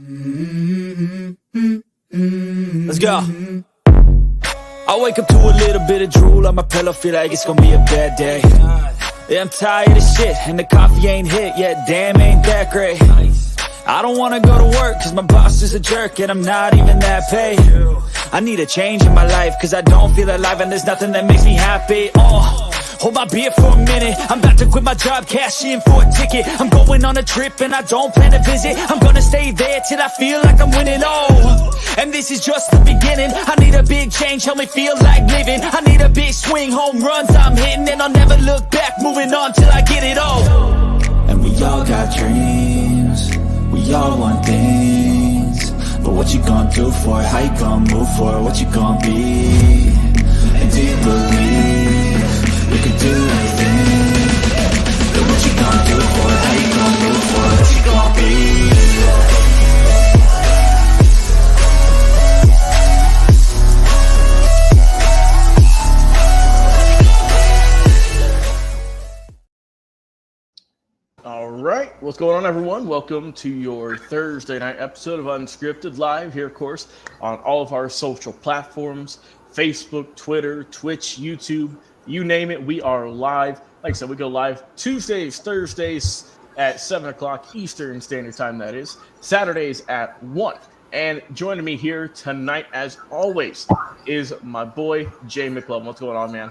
Let's go. I wake up to a little bit of drool on my pillow, feel like it's gonna be a bad day. Yeah, I'm tired of shit, and the coffee ain't hit yet, damn, ain't that great. I don't wanna go to work, cause my boss is a jerk, and I'm not even that paid. I need a change in my life, cause I don't feel alive, and there's nothing that makes me happy. Hold my beer for a minute, I'm about to quit my job, cash in for a ticket. I'm going on a trip and I don't plan to visit. I'm gonna stay there till I feel like I'm winning, and this is just the beginning. I need a big change, help me feel like living. I need a big swing, home runs I'm hitting, and I'll never look back, moving on till I get it all. And we all got dreams, we all want things, but what you gonna do for it? How you gonna move for it? What you gonna be? And do you believe you can do anything? But what you gonna do for it? How you gonna move for it? What you gonna be? All right, what's going on, everyone? Welcome to your Thursday night episode of Unscripted, live here, of course, on all of our social platforms, Facebook, Twitter, Twitch, YouTube, you name it, we are live. Like I said, we go live Tuesdays, Thursdays at 7 o'clock Eastern Standard Time, that is. Saturdays at 1. And joining me here tonight, as always, is my boy, Jay McLovin. What's going on, man?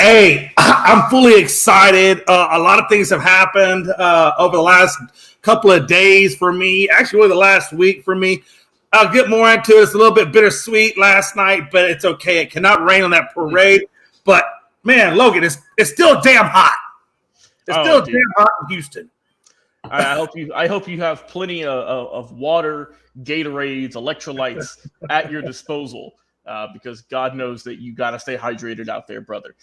Hey, I'm fully excited. A lot of things have happened over the last couple of days for me. Actually, over the last week for me. I'll get more into it. It's a little bit bittersweet last night, but it's okay. It cannot rain on that parade. But, man, Logan, it's still damn hot. It's still damn hot in Houston. I hope you have plenty of water, Gatorades, electrolytes at your disposal. Because God knows that you got to stay hydrated out there, brother.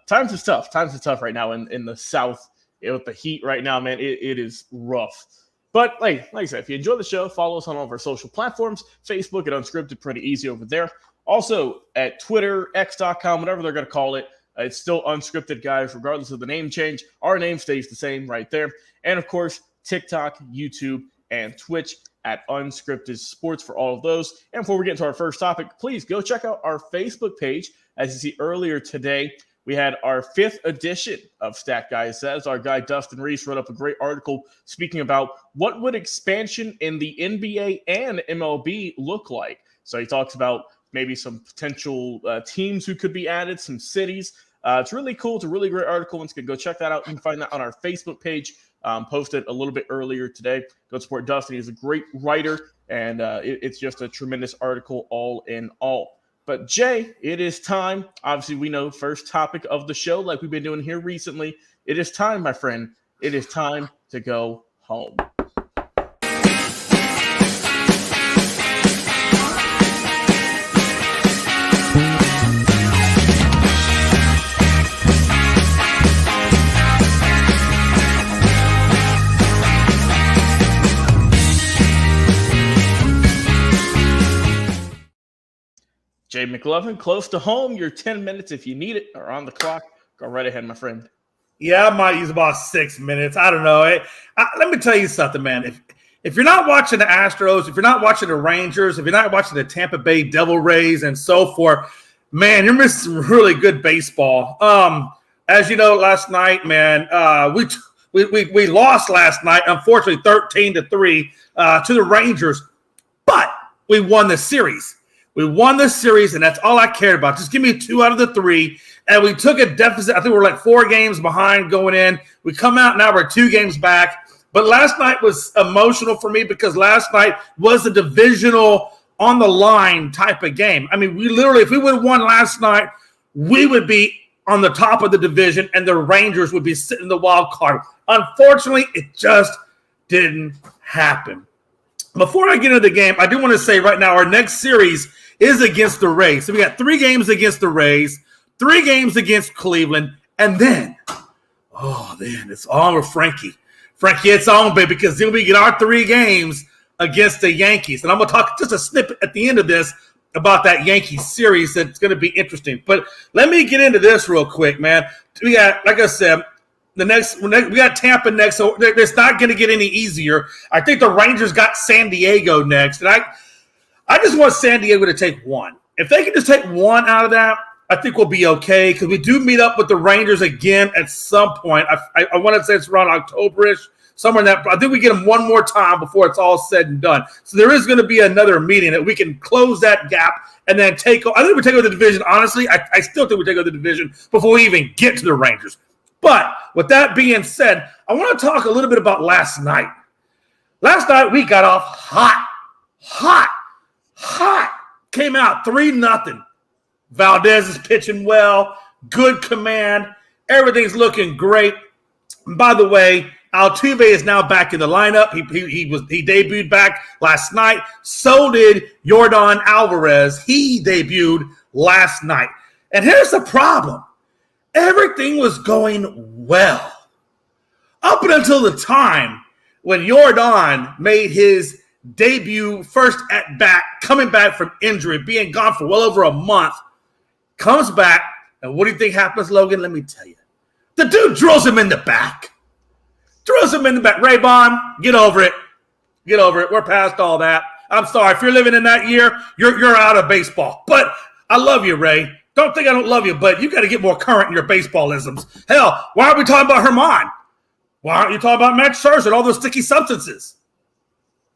Times is tough. Times is tough right now in the South with the heat right now, man. It is rough. But like I said, if you enjoy the show, follow us on all of our social platforms. Facebook at Unscripted, pretty easy over there. Also at Twitter, X.com, whatever they're going to call it. It's still Unscripted, guys, regardless of the name change. Our name stays the same right there. And, of course, TikTok, YouTube, and Twitch at Unscripted Sports for all of those. And before we get into our first topic, please go check out our Facebook page. As you see earlier today, we had our 5th edition of Stat Guy Says. Our guy Dustin Reese wrote up a great article speaking about what would expansion in the NBA and MLB look like. So he talks about maybe some potential teams who could be added, some cities. It's really cool. It's a really great article. Once again, go check that out. You can find that on our Facebook page. Posted a little bit earlier today. Go support Dustin. He's a great writer, and it's just a tremendous article all in all. But, Jay, it is time. Obviously, we know first topic of the show, like we've been doing here recently. It is time, my friend. It is time to go home. Jay McLovin, close to home. Your 10 minutes, if you need it, are on the clock. Go right ahead, my friend. Yeah, I might use about 6 minutes. I don't know. Let me tell you something, man. If you're not watching the Astros, if you're not watching the Rangers, if you're not watching the Tampa Bay Devil Rays and so forth, man, you're missing some really good baseball. As you know, last night, man, we lost last night, unfortunately, 13-3 to the Rangers, but we won the series. We won the series, and that's all I cared about. Just give me 2 out of the 3. And we took a deficit. I think we're like 4 games behind going in. We come out, now we're 2 games back. But last night was emotional for me because last night was a divisional on the line type of game. I mean, we literally, if we would have won last night, we would be on the top of the division, and the Rangers would be sitting in the wild card. Unfortunately, it just didn't happen. Before I get into the game, I do want to say right now our next series is against the Rays. So we got 3 games against the Rays, 3 games against Cleveland, and then it's on with Frankie. Frankie, it's on, baby, because then we get our 3 games against the Yankees. And I'm going to talk just a snippet at the end of this about that Yankees series that's going to be interesting. But let me get into this real quick, man. We got, like I said, We got Tampa next, so it's not going to get any easier. I think the Rangers got San Diego next, and I just want San Diego to take one. If they can just take one out of that, I think we'll be okay because we do meet up with the Rangers again at some point. I want to say it's around October-ish, somewhere in that. I think we get them one more time before it's all said and done. So there is going to be another meeting that we can close that gap and then take. I think we take over the division. Honestly, I still think we take over the division before we even get to the Rangers. But with that being said, I want to talk a little bit about last night. Last night we got off hot. Came out 3-0. Valdez is pitching well, good command. Everything's looking great. And by the way, Altuve is now back in the lineup. He debuted back last night. So did Yordan Alvarez. He debuted last night. And here's the problem. Everything was going well up until the time when Yordan made his debut, first at bat, coming back from injury, being gone for well over a month, comes back, and what do you think happens, Logan? Let me tell you. The dude drills him in the back. Ray-Ban, get over it. We're past all that. I'm sorry. If you're living in that year, you're out of baseball. But I love you, Ray. Don't think I don't love you, but you got to get more current in your baseballisms. Hell, why aren't we talking about Herman? Why aren't you talking about Max Scherzer and all those sticky substances?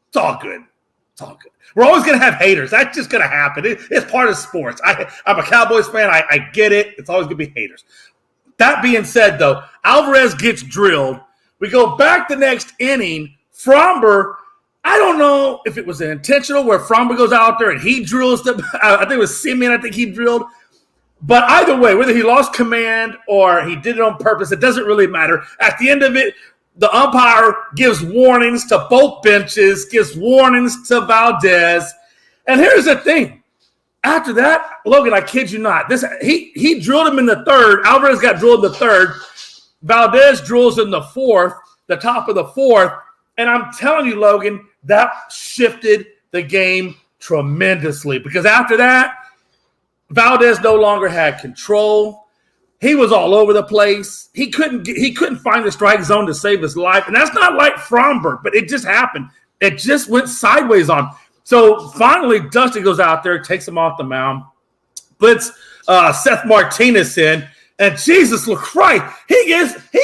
It's all good. We're always going to have haters. That's just going to happen. It's part of sports. I'm a Cowboys fan. I get it. It's always going to be haters. That being said, though, Alvarez gets drilled. We go back the next inning. Fromber, I don't know if it was intentional where Fromber goes out there and he drills them. I think it was Simeon. I think he drilled. But either way, whether he lost command or he did it on purpose, it doesn't really matter. At the end of it, the umpire gives warnings to both benches, gives warnings to Valdez. And here's the thing. After that, Logan, I kid you not, he drilled him in the third. Alvarez got drilled in the third. Valdez drills in the fourth, the top of the fourth. And I'm telling you, Logan, that shifted the game tremendously because after that, Valdez no longer had control. He was all over the place. He couldn't find the strike zone to save his life. And that's not like Fromber, but it just happened. It just went sideways on him. So finally, Dusty goes out there, takes him off the mound, puts Seth Martinez in, and Jesus Christ, he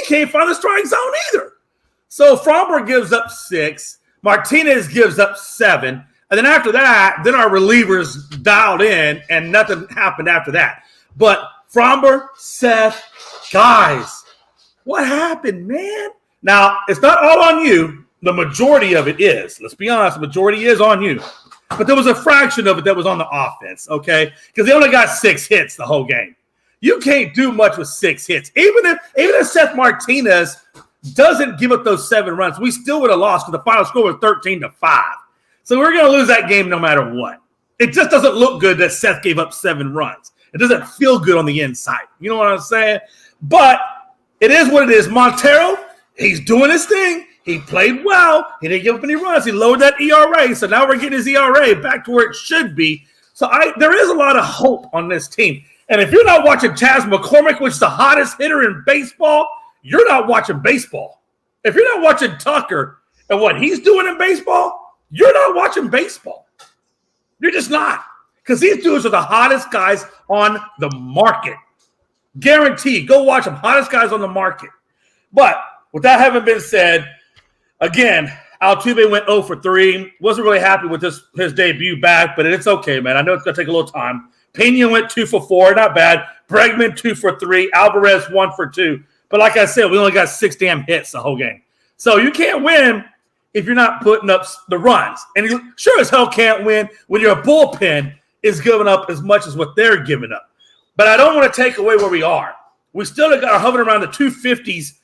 can't find the strike zone either. So Fromber gives up 6. Martinez gives up 7. And then after that, then our relievers dialed in, and nothing happened after that. But Fromber, Seth, guys, what happened, man? Now, it's not all on you. The majority of it is. Let's be honest, the majority is on you. But there was a fraction of it that was on the offense, okay? Because they only got 6 hits the whole game. You can't do much with 6 hits. Even if Seth Martinez doesn't give up those 7 runs, we still would have lost because the final score was 13-5. So we're going to lose that game no matter what. It just doesn't look good that Seth gave up 7 runs. It doesn't feel good on the inside. You know what I'm saying? But it is what it is. Montero, he's doing his thing. He played well. He didn't give up any runs. He lowered that ERA. So now we're getting his ERA back to where it should be. So there is a lot of hope on this team. And if you're not watching Chas McCormick, which is the hottest hitter in baseball, you're not watching baseball. If you're not watching Tucker and what he's doing in baseball, you're not watching baseball. You're just not. Because these dudes are the hottest guys on the market. Guaranteed. Go watch them. Hottest guys on the market. But with that having been said, again, Altuve went 0 for 3. Wasn't really happy with his debut back, but it's okay, man. I know it's going to take a little time. Pena went 2 for 4. Not bad. Bregman 2 for 3. Alvarez 1 for 2. But like I said, we only got 6 damn hits the whole game. So you can't win if you're not putting up the runs. And you sure as hell can't win when your bullpen is giving up as much as what they're giving up. But I don't want to take away where we are. We still are hovering around the 250s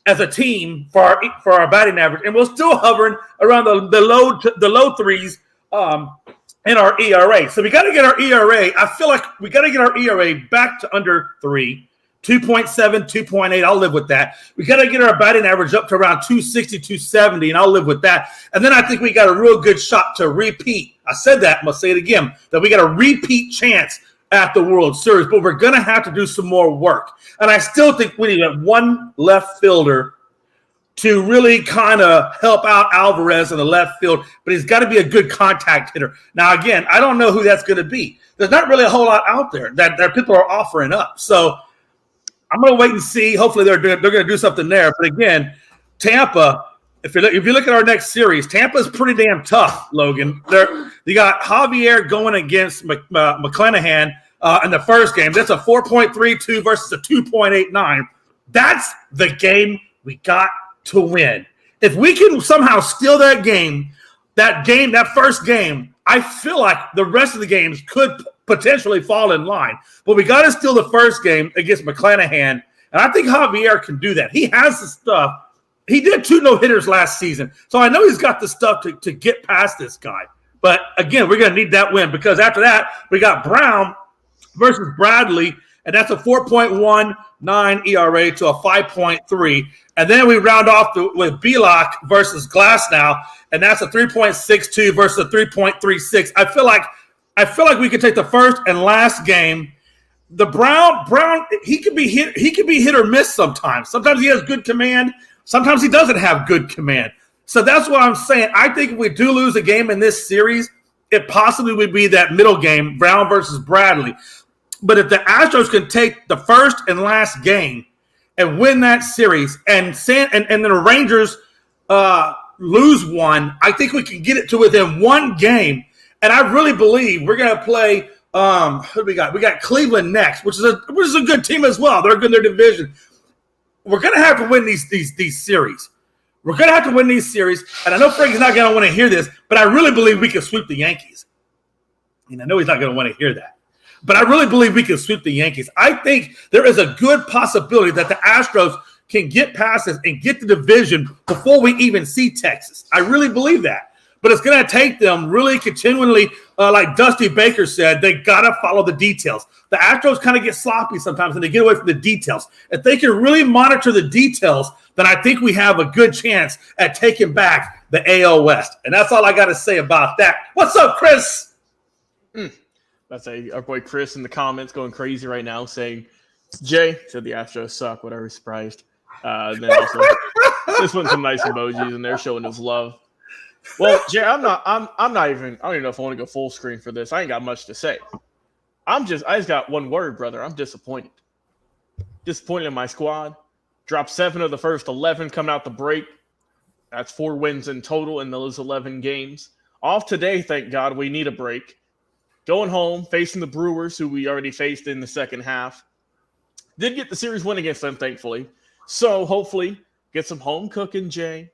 as a team for our batting average, and we're still hovering around the low threes in our ERA. So we got to get our ERA. I feel like we got to get our ERA back to under 3, 2.7, 2.8. I'll live with that. We got to get our batting average up to around 260, 270, and I'll live with that. And then I think we got a real good shot to repeat. I said that. I'm going to say it again, that we got a repeat chance at the World Series, but we're going to have to do some more work. And I still think we need one left fielder to really kind of help out Alvarez in the left field, but he's got to be a good contact hitter. Now, again, I don't know who that's going to be. There's not really a whole lot out there that people are offering up. So I'm going to wait and see. Hopefully they're going to do something there. But again, Tampa, if you look at our next series, Tampa's pretty damn tough, Logan. You got Javier going against McClanahan in the first game. That's a 4.32 versus a 2.89. That's the game we got to win. If we can somehow steal that first game, I feel like the rest of the games could potentially fall in line. But we got to steal the first game against McClanahan, and I think Javier can do that. He has the stuff. He did 2 no-hitters last season, so I know he's got the stuff to get past this guy. But, again, we're going to need that win because after that, we got Brown versus Bradley, and that's a 4.19 ERA to a 5.3. And then we round off with Belak versus Glasnow, and that's a 3.62 versus a 3.36. I feel like we could take the first and last game. The Brown, he can be hit or miss sometimes. Sometimes he has good command. Sometimes he doesn't have good command. So that's what I'm saying. I think if we do lose a game in this series, it possibly would be that middle game, Brown versus Bradley. But if the Astros can take the first and last game and win that series, and then the Rangers lose one, I think we can get it to within one game. And I really believe we're going to play. Who do we got? We got Cleveland next, which is a good team as well. They're good in their division. We're going to have to win these series. We're going to have to win these series. And I know Frank's not going to want to hear this, but I really believe we can sweep the Yankees. And I know he's not going to want to hear that. But I really believe we can sweep the Yankees. I think there is a good possibility that the Astros can get past this and get the division before we even see Texas. I really believe that. But it's going to take them really continually, like Dusty Baker said, they got to follow the details. The Astros kind of get sloppy sometimes and they get away from the details. If they can really monitor the details, then I think we have a good chance at taking back the AL West. And that's all I got to say about that. What's up, Chris? That's our boy Chris in the comments going crazy right now saying, Jay said the Astros suck. Whatever, surprised. And then also, this one's some nice emojis and they're showing his love. Well, Jay, I'm not even, I don't even know if I want to go full screen for this. I ain't got much to say. I just got one word, brother. I'm disappointed. Disappointed in my squad. Dropped 7 of the first 11 coming out the break. That's 4 wins in total in those 11 games. Off today, thank God, we need a break. Going home, facing the Brewers, who we already faced in the second half. Did get the series win against them, thankfully. So hopefully get some home cooking, Jay.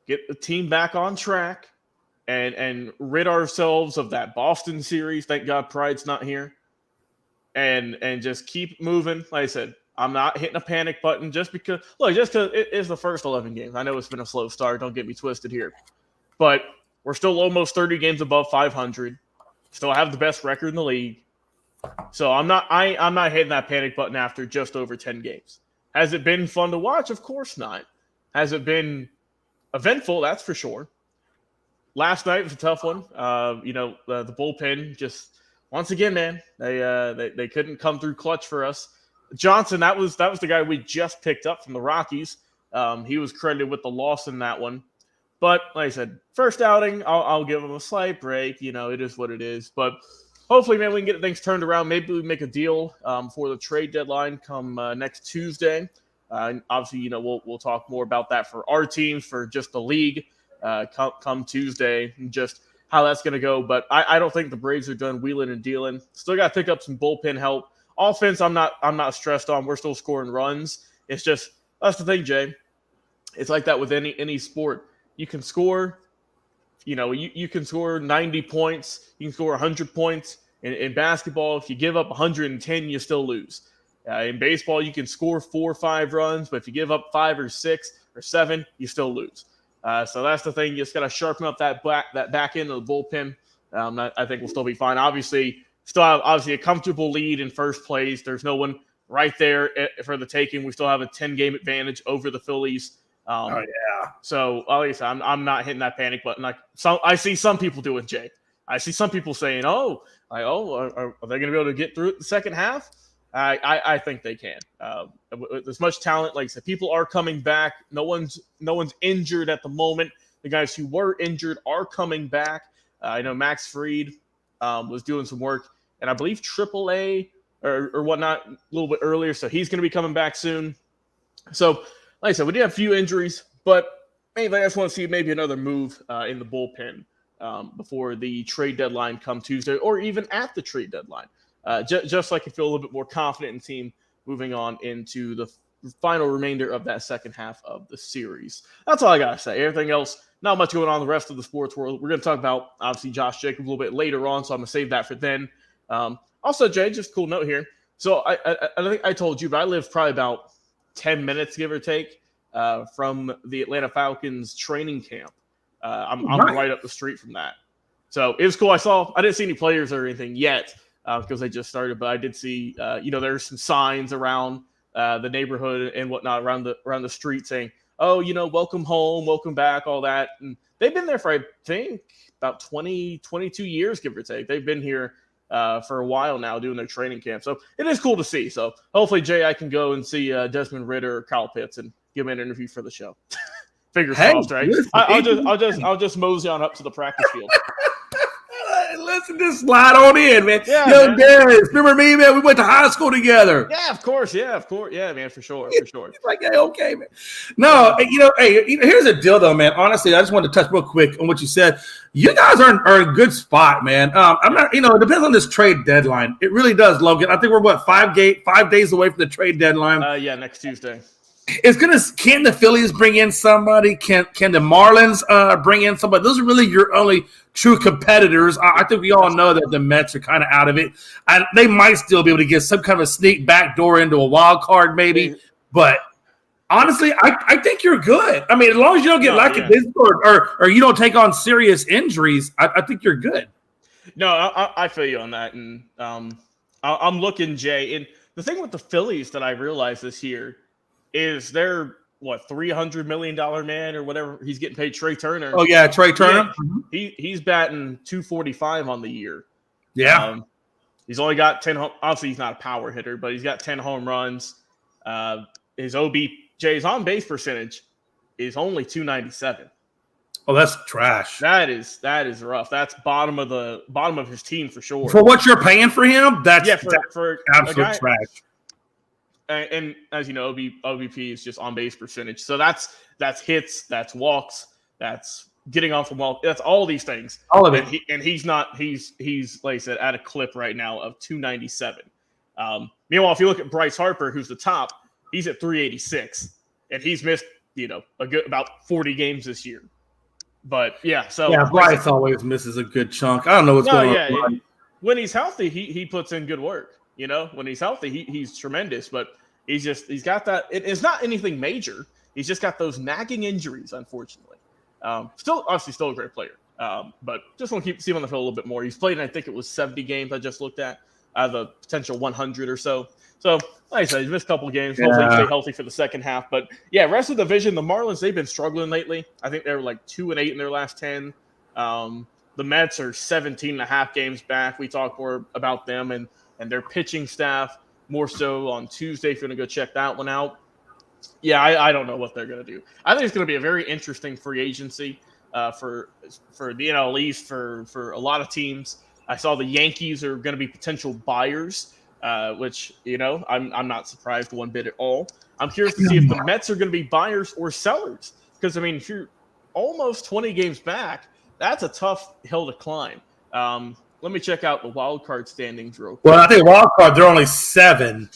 Get the team back on track and rid ourselves of that Boston series. Thank God Pride's not here. And just keep moving. Like I said, I'm not hitting a panic button just because it is the first 11 games. I know it's been a slow start. Don't get me twisted here. But we're still almost 30 games above 500. Still have the best record in the league. So I'm not hitting that panic button after just over 10 games. Has it been fun to watch? Of course not. Has it been eventful? That's for sure. Last night was a tough one. The bullpen just once again, man, they couldn't come through clutch for us. Johnson, that was the guy we just picked up from the Rockies. He was credited with the loss in that one. But like I said, first outing, I'll give him a slight break. It is what it is. But hopefully, man, we can get things turned around. Maybe we make a deal for the trade deadline come next Tuesday. And obviously, we'll talk more about that for our teams, for just the league come Tuesday, and just how that's going to go. But I don't think the Braves are done wheeling and dealing. Still got to pick up some bullpen help. Offense, I'm not stressed on. We're still scoring runs. It's just that's the thing, Jay. It's like that with any sport. You can score, you can score 90 points. You can score 100 points. In basketball, if you give up 110, you still lose. In baseball, you can score 4 or 5 runs, but if you give up 5 or 6 or 7, you still lose. So that's the thing. You just got to sharpen up that back end of the bullpen. I think we'll still be fine. Obviously, still have a comfortable lead in first place. There's no one right there for the taking. We still have a 10-game advantage over the Phillies. So, like I said, I'm not hitting that panic button like I see some people doing, Jay. I see some people saying, are they going to be able to get through it the second half? I think they can. With as much talent, like I said, people are coming back. No one's injured at the moment. The guys who were injured are coming back. I know Max Fried was doing some work, and I believe AAA or whatnot a little bit earlier, so he's going to be coming back soon. So, like I said, we did have a few injuries, but mainly I just want to see maybe another move in the bullpen before the trade deadline come Tuesday, or even at the trade deadline. Just so I can feel a little bit more confident in the team moving on into the final remainder of that second half of the series. That's all I got to say. Everything else, not much going on in the rest of the sports world. We're going to talk about, obviously, Josh Jacobs a little bit later on, so I'm going to save that for then. Also, Jay, just a cool note here. So I think I told you, but I live probably about 10 minutes, give or take, from the Atlanta Falcons training camp. I'm right up the street from that. So it was cool. I didn't see any players or anything yet because they just started, but I did see, there's some signs around the neighborhood and whatnot around the street saying, welcome home, welcome back, all that. And they've been there for, I think, about 22 years, give or take. They've been here for a while now doing their training camp. So it is cool to see. So hopefully, Jay, I can go and see Desmond Ridder or Kyle Pitts and give him an interview for the show. Fingers crossed, right? I'll just mosey on up to the practice field. Listen, just slide on in, man. Yeah, Yo, man. Darius, remember me, man? We went to high school together. Yeah, of course. Yeah, man, for sure. Like, hey, okay, man. No, here's the deal, though, man. Honestly, I just wanted to touch real quick on what you said. You guys are in a good spot, man. I'm not, it depends on this trade deadline. It really does, Logan. I think we're 5 days away from the trade deadline. Next Tuesday. Can the Phillies bring in somebody? Can the Marlins bring in somebody? Those are really your only true competitors. I think we all know that the Mets are kind of out of it. They might still be able to get some kind of a sneak back door into a wild card, maybe. But honestly, I think you're good. I mean, as long as you don't get lucky or you don't take on serious injuries, I think you're good. No, I feel you on that, and I'm looking, Jay. And the thing with the Phillies that I realized this year is they're $300 million man or whatever he's getting paid, Trey Turner. Oh yeah, Trey Turner. He's batting 245 on the year. Yeah, he's only got 10. Obviously, he's not a power hitter, but he's got 10 home runs. His OBJ's on base percentage is only 297. Oh, that's trash. That is rough. That's bottom of his team for sure. For what you're paying for him, that's for absolute trash. And as you know, OBP is just on base percentage. So that's hits, that's walks, that's getting off the walk. That's all these things. All of it. And he's like I said, at a clip right now of 297. Meanwhile, if you look at Bryce Harper, who's the top, he's at 386, and he's missed about 40 games this year. But Bryce always misses a good chunk. I don't know what's going on. When he's healthy, he puts in good work. When he's healthy, he's tremendous, but he's got that. It's not anything major. He's just got those nagging injuries, unfortunately. Still a great player, but just want to see him on the field a little bit more. He's played in, I think it was 70 games I just looked at, out of the potential 100 or so. So, like I said, he's missed a couple of games. Hopefully stay healthy for the second half. But, rest of the division, the Marlins, they've been struggling lately. I think they were 2-8 in their last 10. The Mets are 17.5 games back. We talked more about them and their pitching staff more so on Tuesday if you're going to go check that one out. Yeah, I don't know what they're going to do. I think it's going to be a very interesting free agency for the NL East for a lot of teams. I saw the Yankees are going to be potential buyers, which, I'm not surprised one bit at all. I'm curious to see if the Mets are going to be buyers or sellers because, if you're almost 20 games back, that's a tough hill to climb. Let me check out the wild card standings real quick. Well, I think wild card, they're only 7.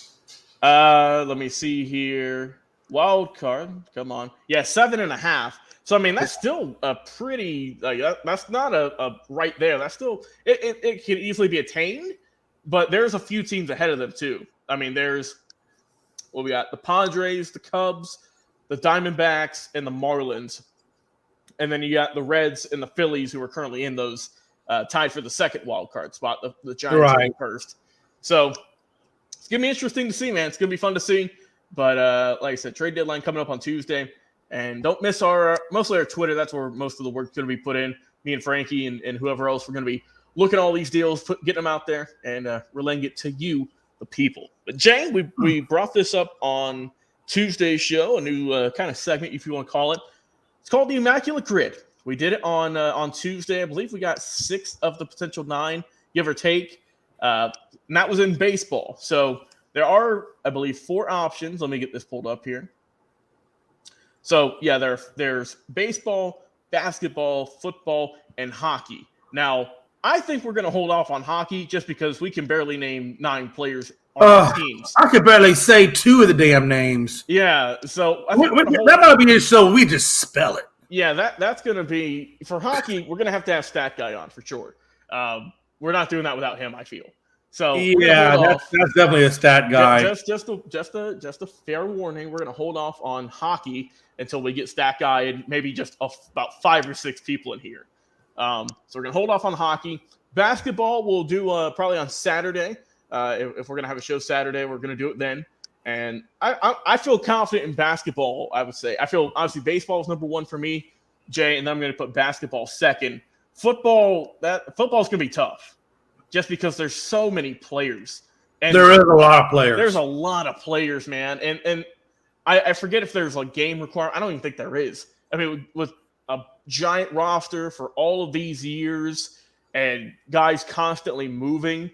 Let me see here. Wild card, come on. Yeah, 7.5. So, that's still a pretty that's not a right there. That's still it can easily be attained, but there's a few teams ahead of them too. There's we got the Padres, the Cubs, the Diamondbacks, and the Marlins. And then you got the Reds and the Phillies who are currently in those tied for the second wild card spot. The Giants are first. So it's going to be interesting to see, man. It's going to be fun to see. But like I said, trade deadline coming up on Tuesday. And don't miss mostly our Twitter. That's where most of the work's going to be put in. Me and Frankie and whoever else, we're going to be look at all these deals, getting them out there, and relaying it to you, the people. But Jay, we brought this up on Tuesday's show, a new kind of segment, if you want to call it. It's called the Immaculate Grid. We did it on Tuesday. I believe we got 6 of the potential 9, give or take. And that was in baseball. So there are, I believe, 4 options. Let me get this pulled up here. So, yeah, there's baseball, basketball, football, and hockey. Now, I think we're going to hold off on hockey just because we can barely name 9 players on our teams. I could barely say 2 of the damn names. Yeah, so I think that might be it, so we just spell it. Yeah, that's going to be – for hockey, we're going to have Stat Guy on for sure. We're not doing that without him, I feel. So yeah, that's definitely a stat guy. Just a fair warning. We're going to hold off on hockey until we get Stat Guy and maybe just about 5 or 6 people in here. So we're going to hold off on hockey. Basketball we'll do probably on Saturday. If we're going to have a show Saturday, we're going to do it then. And I feel confident in basketball, I would say. I feel, obviously, baseball is number 1 for me, Jay, and then I'm going to put basketball second. Football's going to be tough just because there's so many players. And there is a lot of players. There's a lot of players, man. And I forget if there's a game requirement. I don't even think there is. I mean, with a giant roster for all of these years and guys constantly moving,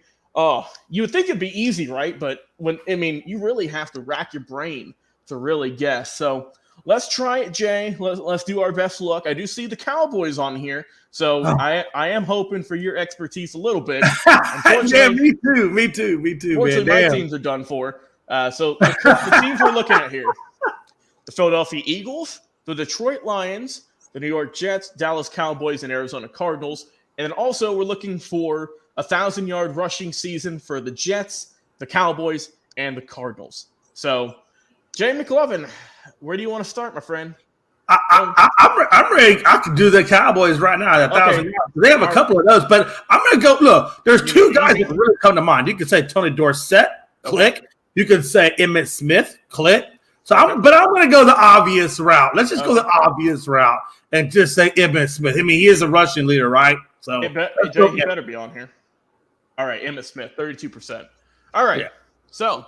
you would think it'd be easy, right? But you really have to rack your brain to really guess. So let's try it, Jay. Let's do our best luck. I do see the Cowboys on here, so I am hoping for your expertise a little bit. Yeah, me too. Unfortunately, my teams are done for. So the teams we're looking at here: the Philadelphia Eagles, the Detroit Lions, the New York Jets, Dallas Cowboys, and Arizona Cardinals. And then also we're looking for 1,000-yard rushing season for the Jets, the Cowboys, and the Cardinals. So, Jay McLovin, where do you want to start, my friend? I'm ready. I could do the Cowboys right now at 1,000 yards. They have a couple of those, but I'm going to go. Look, there's 2 guys that really come to mind. You could say Tony Dorsett, click. You could say Emmitt Smith, click. So, I'm going to go the obvious route. Let's just go the obvious route and just say Emmitt Smith. I mean, he is a rushing leader, right? So, Jay, you better be on here. All right, Emmitt Smith, 32%. All right, So,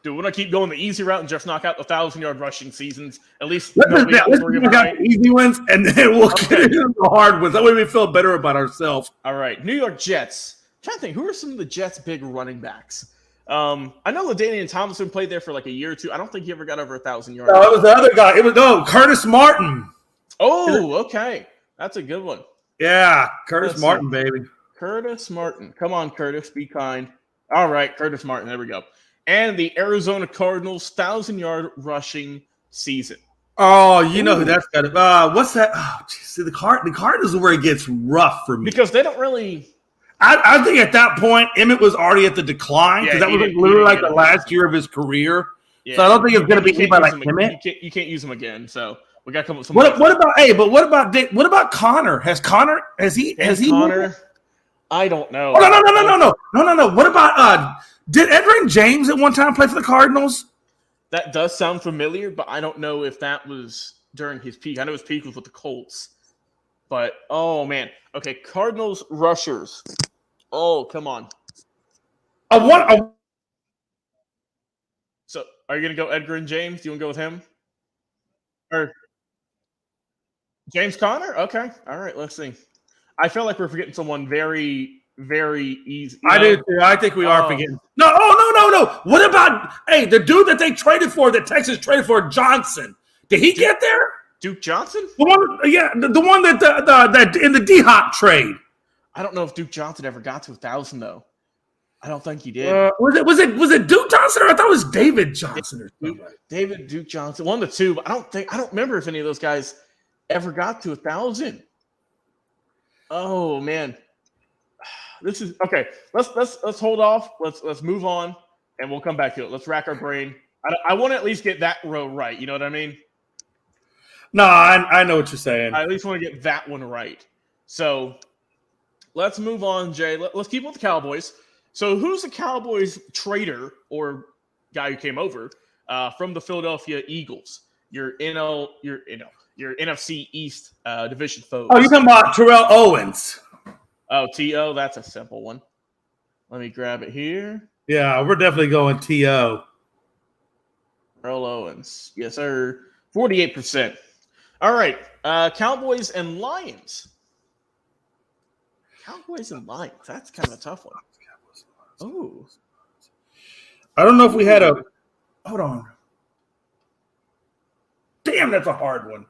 do we want to keep going the easy route and just knock out the 1,000-yard rushing seasons? At least let's got the easy ones, and then we'll get into the hard ones. That way we feel better about ourselves. All right, New York Jets. I'm trying to think, who are some of the Jets' big running backs? I know LaDainian Tomlinson played there for like a year or 2. I don't think he ever got over 1,000 yards. No, it was the other guy. Curtis Martin. Oh, okay. That's a good one. Yeah, Curtis Martin, baby. Curtis Martin. Come on, Curtis. Be kind. All right, Curtis Martin. There we go. And the Arizona Cardinals 1,000-yard rushing season. Oh, you know who that's got it. What's that? Oh, geez, the Cardinals is where it gets rough for me. Because they don't really – I think at that point, Emmitt was already at the decline because that was literally like the last year of his career. Yeah, so I don't think it's going to be anybody like Emmitt. You can't use him again, so we got to come up with something. What about Connor? Has he Connor? I don't know. Oh, no. What about did Edgerrin James at one time play for the Cardinals? That does sound familiar, but I don't know if that was during his peak. I know his peak was with the Colts. But, oh, man. Okay, Cardinals rushers. Oh, come on. So, are you going to go Edgerrin James? Do you want to go with him? Or James Conner? Okay. All right, let's see. I feel like we're forgetting someone very, very easy. I do too. I think we are forgetting. No. What about, the dude that they traded for, that Texas traded for, Johnson? Did he get there? Duke Johnson? The one that in the D-Hop trade. I don't know if Duke Johnson ever got to 1,000 though. I don't think he did. Was it Duke Johnson, or I thought it was David Johnson or something? Duke Johnson, 1 of the 2. But I don't remember if any of those guys ever got to 1,000. Oh man, this is okay. Let's hold off. Let's move on, and we'll come back to it. Let's rack our brain. I want to at least get that row right. You know what I mean? No, I know what you're saying. I at least want to get that one right. So let's move on, Jay. Let's keep with the Cowboys. So who's the Cowboys trader or guy who came over from the Philadelphia Eagles? Your your NFC East division foes. Oh, you're talking about Terrell Owens. Oh, T.O., that's a simple one. Let me grab it here. Yeah, we're definitely going T.O. Terrell Owens. Yes, sir. 48%. All right. Cowboys and Lions. Cowboys and Lions. That's kind of a tough one. Oh. I don't know if we had a – hold on. Damn, that's a hard one.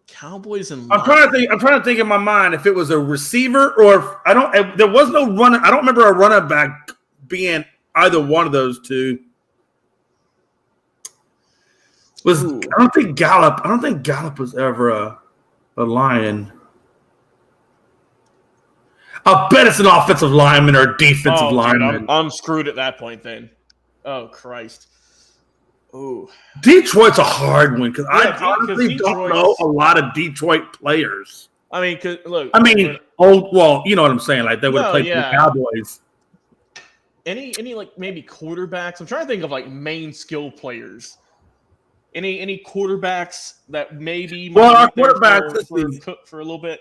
Cowboys and Lions. I'm trying to think in my mind if it was a receiver or if there was no runner. I don't remember a running back being either one of those two. I don't think Gallup was ever a Lion. I'll bet it's an offensive lineman or a defensive lineman. Dude, I'm screwed at that point then. Oh, Christ. Oh, Detroit's a hard one because I honestly don't know a lot of Detroit players. I mean, look. You know what I'm saying? Like they would have played for the Cowboys. Any like maybe quarterbacks? I'm trying to think of like main skill players. Any quarterbacks that maybe our quarterbacks for a little bit.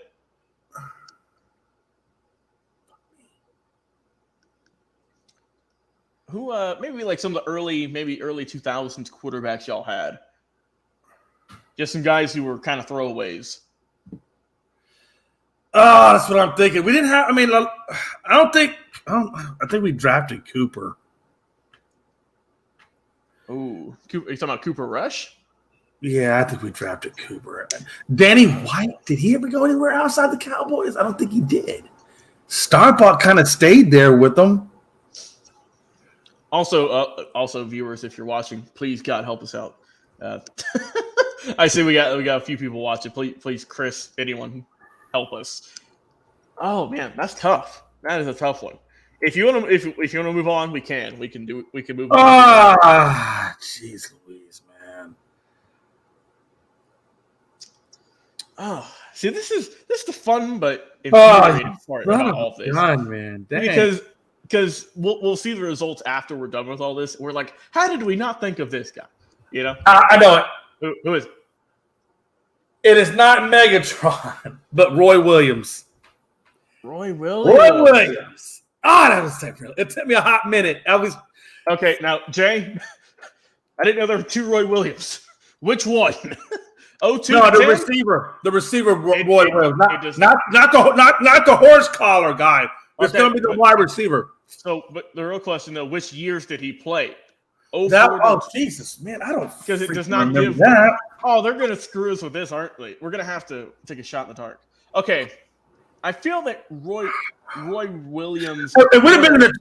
Who maybe like some of the early 2000s quarterbacks y'all had? Just some guys who were kind of throwaways. Oh, that's what I'm thinking. We didn't have. I mean, I think we drafted Cooper. Oh, are you talking about Cooper Rush? Yeah, I think we drafted Cooper. Danny White, did he ever go anywhere outside the Cowboys? I don't think he did. Starbuck kind of stayed there with them. Also, viewers, if you're watching, please, God, help us out. I see we got a few people watching. Please, Chris, anyone, help us. Oh man, that's tough. That is a tough one. If you want to move on, we can. We can move on. Ah, jeez Louise, man. Oh, see, this is the fun but infuriating part about all this. God, man, dang. Because we'll see the results after we're done with all this. We're like, how did we not think of this guy? You know? I know it. Who is it? It is not Megatron, but Roy Williams. Roy Williams. Oh, that was technical. It took me a hot minute. Okay, now, Jay, I didn't know there were two Roy Williams. Which one? 02 No, the 10? receiver. The receiver, Roy Williams. Not the horse collar guy. It's going to be the wide receiver. So, but the real question, though, which years did he play? Jesus, man, I don't because it does not give that. Oh, they're going to screw us with this, aren't they? We're going to have to take a shot in the dark. Okay, I feel that Roy Williams. It would have been in the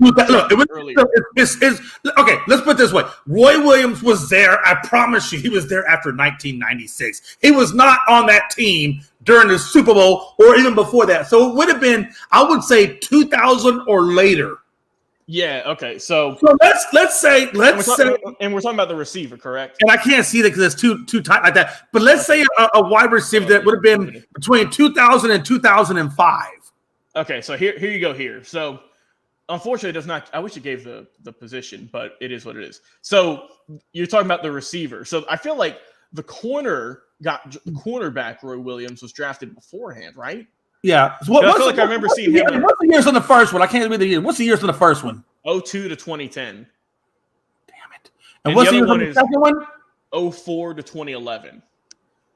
okay, let's put it this way. Roy Williams was there. I promise you, he was there after 1996. He was not on that team during the Super Bowl or even before that. So it would have been, I would say, 2000 or later. Yeah. Okay. So let's say, and we're talking about the receiver, correct? And I can't see that because it's too tight like that. But let's say a wide receiver that would have been between 2000 and 2005. Okay. So here you go. Here. So unfortunately, it does not. I wish it gave the position, but it is what it is. So you're talking about the receiver. So I feel like the cornerback Roy Williams was drafted beforehand, right? Yeah. So I feel like I remember seeing him. What's the years on the first one? I can't read the year. What's the years on the first one? 02 to 2010. Damn it. And what's the years on the second one? 04 to 2011.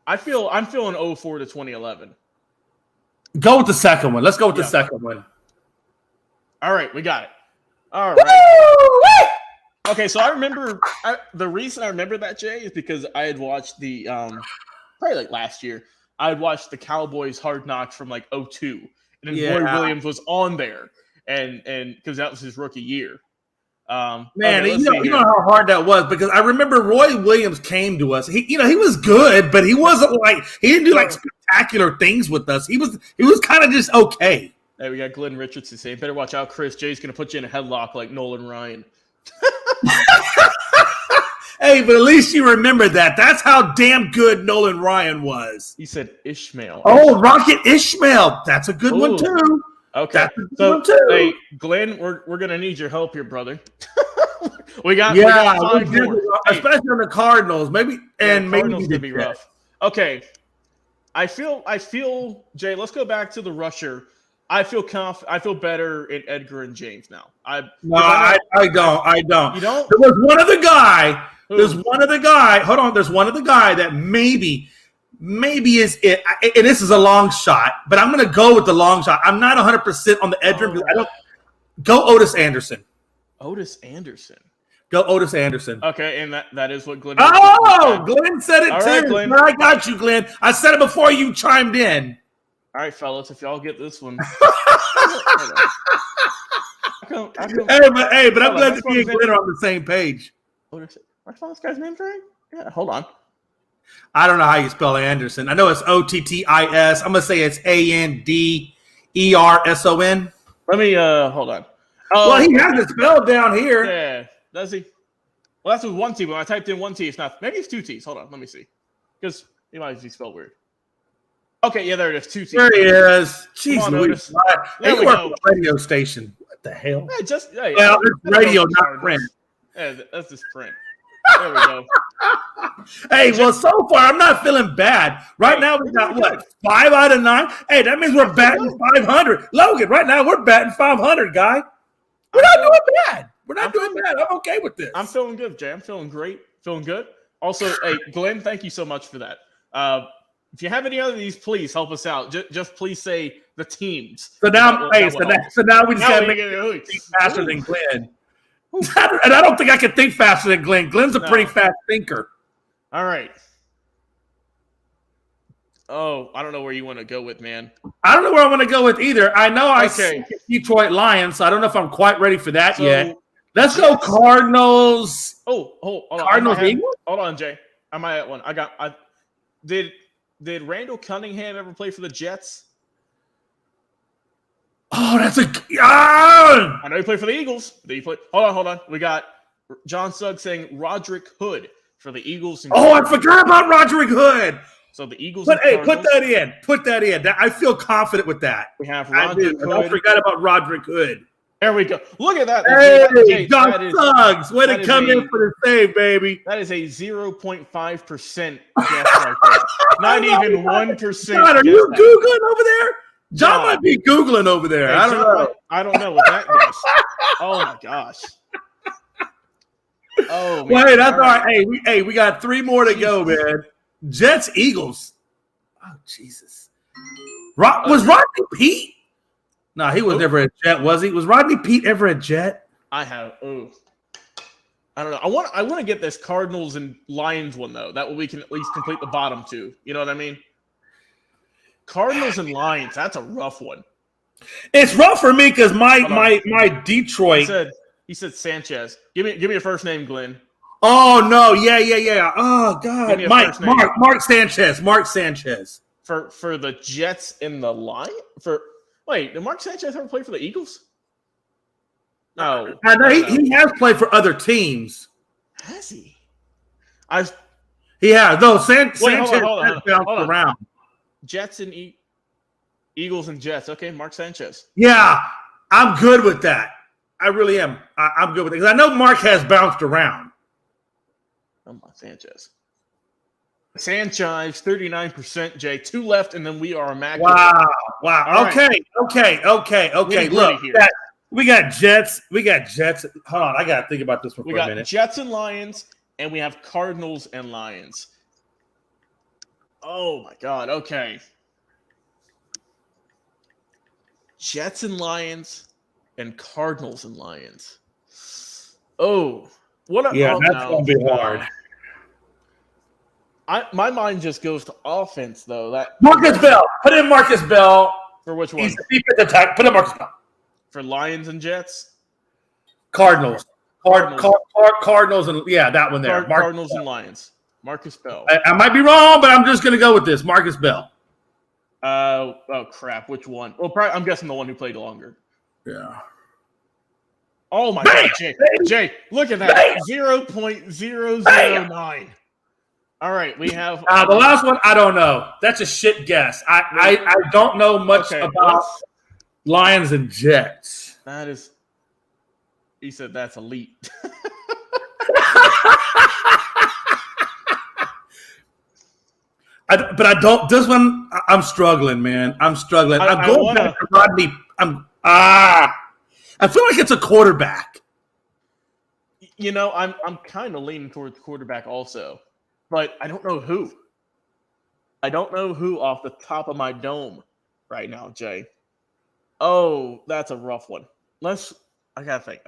I'm feeling 04 to 2011. Go with the second one. Let's go with the second one. All right, we got it. All right. Okay, so I remember the reason I remember that, Jay, is because I had watched the probably like last year. I had watched the Cowboys Hard Knocks from like 02, and then Roy Williams was on there, and because that was his rookie year. Man, okay, you know how hard that was because I remember Roy Williams came to us. He was good, but he wasn't he didn't do like spectacular things with us. He was kind of just okay. Hey, we got Glenn Richardson saying, "Better watch out, Chris. Jay's gonna put you in a headlock like Nolan Ryan." Hey, but at least you remember that. That's how damn good Nolan Ryan was. He said Ishmael. Oh, Rocket Ishmael. That's a good one too. Okay. So, hey, Glenn, we're gonna need your help here, brother. we got especially on the Cardinals. Maybe Cardinals could be rough. Okay. I feel, Jay. Let's go back to the rusher. I feel better in Edgar and James now. I don't. You don't? There was one other guy. Who? There's one other guy. Hold on. There's one other guy that maybe is it. And this is a long shot, but I'm going to go with the long shot. I'm not 100% on the Edgar. Because I don't go Otis Anderson. Otis Anderson. Go Otis Anderson. Okay, and that is what Glenn. Oh, Glenn said it All too. right, Glenn. I got you, Glenn. I said it before you chimed in. All right, fellas, if y'all get this one. But I'm glad to be and Glenn are on the same page. Am I spelling this guy's name right? Yeah, hold on. I don't know how you spell Anderson. I know it's Ottis. I'm gonna say it's Anderson. Let me hold on. Oh, well, he has it spelled down here. Yeah, does he? Well, that's with one T. When I typed in one T, it's not. Maybe it's two T's. Hold on, let me see. Because he might be spelled weird. Okay, yeah, there it is. Two T's. There he is. Jeez, Come on, Louise. there Hey, we work go. at a radio station. What the hell? Yeah, Well, it's radio, not print. Yeah, that's just print. There we go. Hey, well, so far I'm not feeling bad. Right now we got what 5 out of 9. Hey, that means we're batting 500. Logan, right now we're batting 500, guy. We're not doing bad. We're not doing bad. I'm okay with this. I'm feeling good, Jay. I'm feeling great. Feeling good. Also, hey, Glenn, thank you so much for that. If you have any other of these, please help us out. Just please say the teams. So now, so now we just got to make it think faster than Glenn. And I don't think I can think faster than Glenn. Glenn's a pretty fast thinker. All right. Oh, I don't know where you want to go with, man. I don't know where I want to go with either. I know I see Detroit Lions, so I don't know if I'm quite ready for that yet. Let's go Cardinals. Hold on. Cardinals Eagles? Hold on, Jay. I might have one. Did Randall Cunningham ever play for the Jets? Oh, that's I know he played for the Eagles. Did he play? Hold on. We got John Suggs saying Roderick Hood for the Eagles. I forgot about Roderick Hood. So the Eagles. Put that in. Put that in. I feel confident with that. We have Roderick Hood. I forgot about Roderick Hood. There we go. Look at that. Hey, John Suggs. Way to come in for the save, baby. That is a 0.5% guess right there. Not even 1%. John, are you Googling over there? John might be Googling over there. Hey, I don't know. I don't know what that is. Oh, my gosh. Oh, man. Wait, that's all right. Hey, we got 3 more to go, man. Jets, Eagles. Oh, Jesus. Was Rodney Pete? No, he was never a Jet, was he? Was Rodney Pete ever a Jet? I don't know. I want to get this Cardinals and Lions one, though. That way we can at least complete the bottom 2. You know what I mean? Cardinals and Lions. That's a rough one. It's rough for me because my Detroit. He said Sanchez. Give me your first name, Glenn. Oh no! Yeah. Oh God, Mark Sanchez. Mark Sanchez for the Jets in the line. Wait, did Mark Sanchez ever play for the Eagles? No, I know he has played for other teams. Has he? Sanchez has bounced around. Jets and Eagles and Jets. Okay, Mark Sanchez. Yeah, I'm good with that. I really am. I'm good with it because I know Mark has bounced around. Oh my Sanchez. Sanchez, 39%, Jay. 2 left, and then we are immaculate. Wow. All okay. Look, we got Jets. Hold on, I got to think about this one for a minute. We got Jets and Lions, and we have Cardinals and Lions. Oh, my God. Okay. Jets and Lions and Cardinals and Lions. Oh. That's going to be hard. My mind just goes to offense, though. Marcus Bell. Put in Marcus Bell. For which one? He's the defensive attack. Put in Marcus Bell. For Lions and Jets? Cardinals. Cardinals and that one there. Cardinals and Lions. Marcus Bell. I might be wrong, but I'm just going to go with this. Marcus Bell. Oh, crap. Which one? Well, probably, I'm guessing the one who played longer. Yeah. Oh, my God, Jay, look at that. 0.009. All right, we have the last one. I don't know. That's a shit guess. I don't know much about Lions and Jets. That is. He said that's elite. But I don't. This one, I'm struggling, man. I'm struggling. I'm going back to Rodney. I feel like it's a quarterback. You know, I'm kind of leaning towards quarterback also, but I don't know who. I don't know who off the top of my dome right now, Jay. Oh, that's a rough one. I gotta think.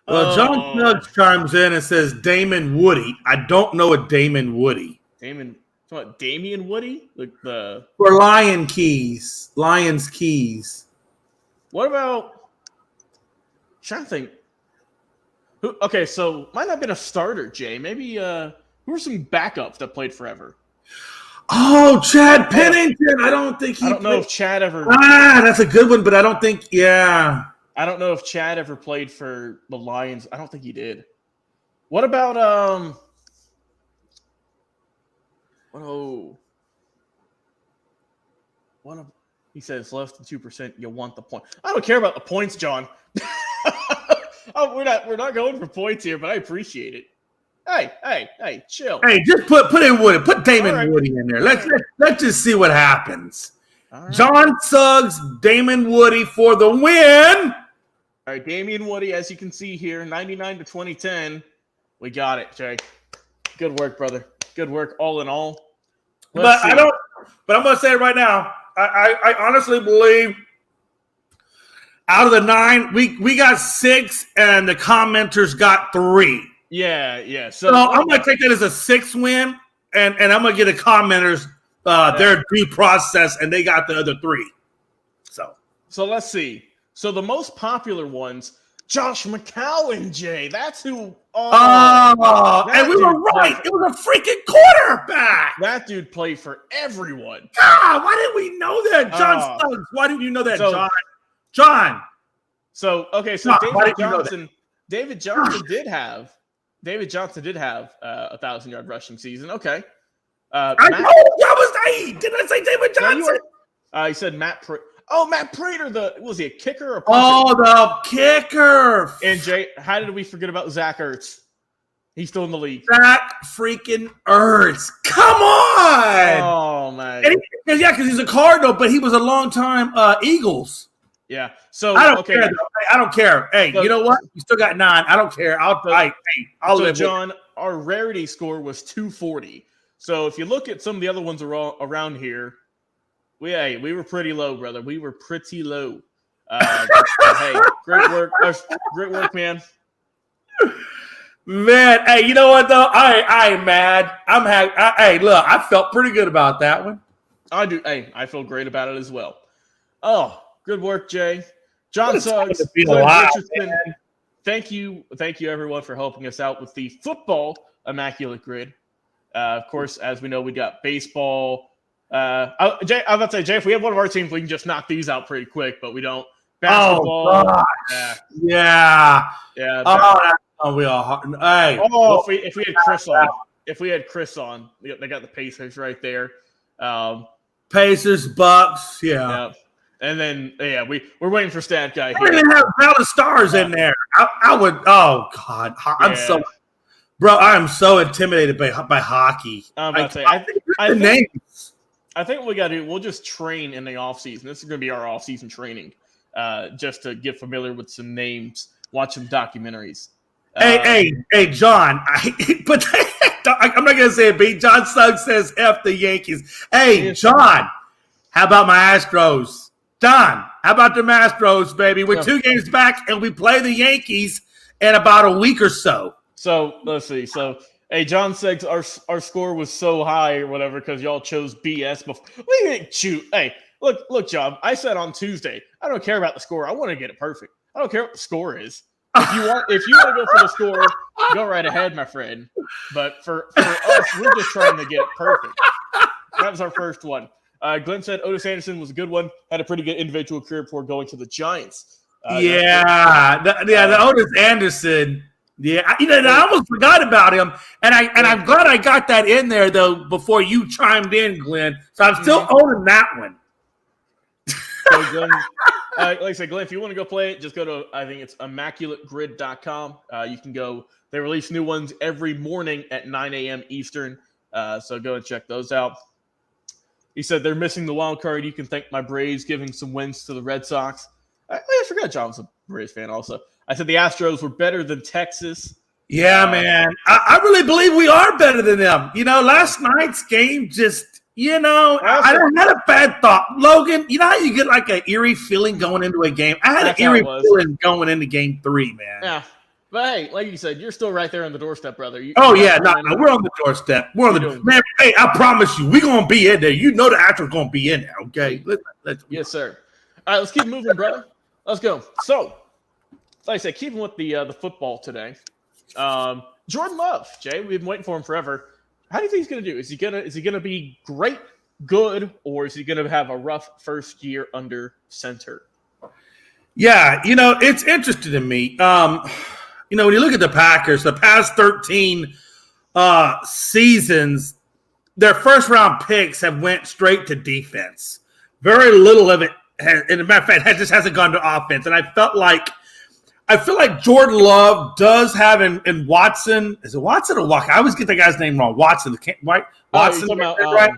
Well, John Snuggs chimes in and says Damon Woody. I don't know a Damon Woody. Damian Woody? For Lions Keys. What about? I'm trying to think. Okay, so might not have been a starter, Jay. Maybe who were some backups that played forever? Oh, Chad Pennington. I don't think he. I don't know if Chad ever. That's a good one, but I don't think. Yeah. I don't know if Chad ever played for the Lions. I don't think he did. What about he says less than 2%. You want the point. I don't care about the points, John. We're not going for points here, but I appreciate it. Hey, chill. Hey, just put in Woody. Put Damon Woody in there. Let's just see what happens. Right. John Suggs, Damon Woody for the win. All right, Damian Woody, as you can see here, 99 to 2010. We got it, Jay. Good work, brother. Good work, all in all. But I'm going to say it right now. I honestly believe out of the 9, we got 6, and the commenters got 3. Yeah. So I'm going to take that as a 6 win, and I'm going to get the commenters their due process, and they got the other 3. So let's see. So the most popular ones, Josh McCown, Jay. That's who. And we were right. It was a freaking quarterback. That dude played for everyone. God, why didn't we know that, John Suggs? Why didn't you know that, John? So David Johnson did have a 1,000-yard rushing season. Okay. I did I say David Johnson? He said Matt. Matt Prater, was he a kicker or punter? Oh, the kicker. And Jay, how did we forget about Zach Ertz? He's still in the league. Zach freaking Ertz. Come on. Oh, man. Because he's a Cardinal, but he was a long-time Eagles. Yeah. So I don't care. I don't care. Hey, you know what? You still got 9. I don't care. I'll live. John, our rarity score was 240. So if you look at some of the other ones around here, we were pretty low, brother. We were pretty low. Hey, great work. Great work, man. Man, hey, you know what, though? I ain't mad. I'm happy. Hey, look, I felt pretty good about that one. I do. Hey, I feel great about it as well. Oh, good work, Jay. John Suggs, Richardson. Thank you, everyone, for helping us out with the football Immaculate Grid. Of course, as we know, we got baseball. Jay, I was about to say, Jay, if we have one of our teams, we can just knock these out pretty quick, but we don't. Basketball. Oh, gosh. Yeah. We all. Hey. Oh, if we had Chris on, they got the Pacers right there. Pacers, Bucks, yeah. And then we're waiting for Stat Guy. We didn't have Dallas Stars in there. I would. Oh God, I am so intimidated by hockey. I'm about to say, I think what we got to do, we'll just train in the off season. This is going to be our off season training, just to get familiar with some names, watch some documentaries. Hey, John. I'm not going to say it, but John Suggs says F the Yankees. Hey, John, how about my Astros? John, how about the Astros, baby? We're 2 games back, and we play the Yankees in about a week or so. So, let's see. So, hey, John Suggs, our score was so high or whatever because y'all chose BS before. We didn't shoot. Hey, look, John, I said on Tuesday, I don't care about the score. I want to get it perfect. I don't care what the score is. If you want to go for the score, go right ahead, my friend. But for us, we're just trying to get it perfect. That was our first one. Glenn said Otis Anderson was a good one. Had a pretty good individual career before going to the Giants. The Otis Anderson. Yeah, I almost forgot about him, and I'm glad I got that in there though before you chimed in, Glenn. So I'm still owning that one. So Glenn, like I said, Glenn, if you want to go play it, just go to, I think it's immaculategrid.com. You can go. They release new ones every morning at 9 a.m. Eastern. So go and check those out. He said they're missing the wild card. You can thank my Braves giving some wins to the Red Sox. I forgot John was a Braves fan also. I said the Astros were better than Texas. Yeah, man. I really believe we are better than them. Last night's game just, I had a bad thought. Logan, you know how you get like an eerie feeling going into a game? I had an eerie feeling going into game 3, man. Yeah. But hey, like you said, you're still right there on the doorstep, brother. We're on the doorstep. We're on the man. Hey, I promise you, we're gonna be in there. The Astros gonna be in there. Okay. Yes, sir. All right, let's keep moving, brother. Let's go. So, like I said, keeping with the football today. Jordan Love, Jay, we've been waiting for him forever. How do you think he's gonna do? Is he gonna be great, good, or is he gonna have a rough first year under center? Yeah, it's interesting to me. When you look at the Packers, the past 13 seasons, their first-round picks have went straight to defense. Very little of it, and as a matter of fact, it just hasn't gone to offense. And I feel like Jordan Love does have in Watson. Is it Watson or Walker? I always get the guy's name wrong. Watson, right? Watson, right?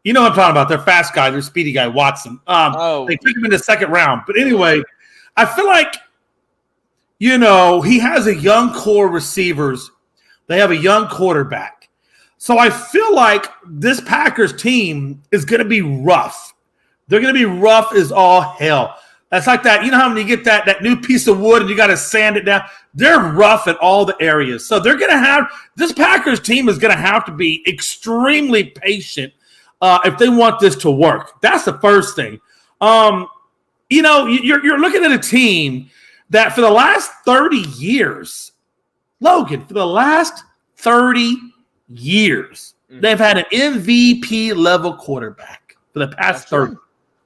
You know what I'm talking about. They're fast guy. They're speedy guy, Watson. They took him in the second round. But anyway, I feel like he has a young core receivers. They have a young quarterback. So I feel like this Packers team is going to be rough. They're going to be rough as all hell. That's like that. You know how when you get that new piece of wood and you got to sand it down? They're rough at all the areas. So they're going to have – this Packers team is going to have to be extremely patient if they want this to work. That's the first thing. You're looking at a team – that for the last 30 years, Logan, for the last 30 years, they've had an MVP-level quarterback for the past 30.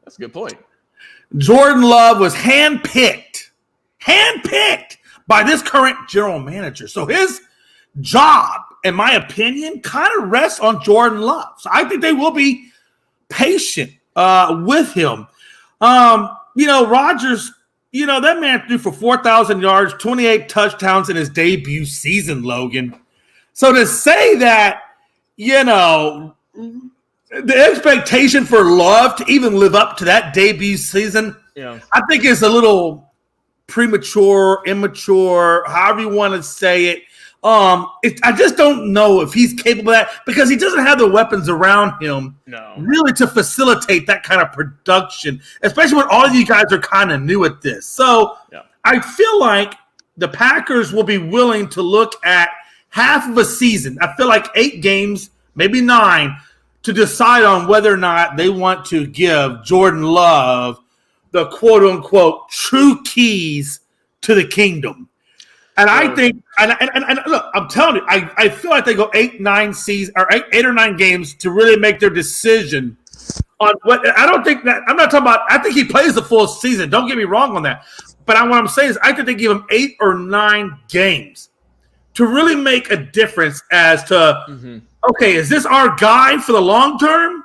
That's a good point. Jordan Love was handpicked by this current general manager. So his job, in my opinion, kind of rests on Jordan Love. So I think they will be patient with him. Rodgers – that man threw for 4,000 yards, 28 touchdowns in his debut season, Logan. So to say that, the expectation for Love to even live up to that debut season, I think is a little premature, immature, however you want to say it. I just don't know if he's capable of that because he doesn't have the weapons around him really to facilitate that kind of production, especially when all of you guys are kind of new at this. So I feel like the Packers will be willing to look at half of a season. I feel like 8 games, maybe 9, to decide on whether or not they want to give Jordan Love the quote-unquote true keys to the kingdom. And I think, and look, I'm telling you, I feel like they go 8 or 9 games to really make their decision on what. I don't think that I'm not talking about. I think he plays the full season. Don't get me wrong on that. But what I'm saying is, I think they give him 8 or 9 games to really make a difference as to, okay, is this our guy for the long term,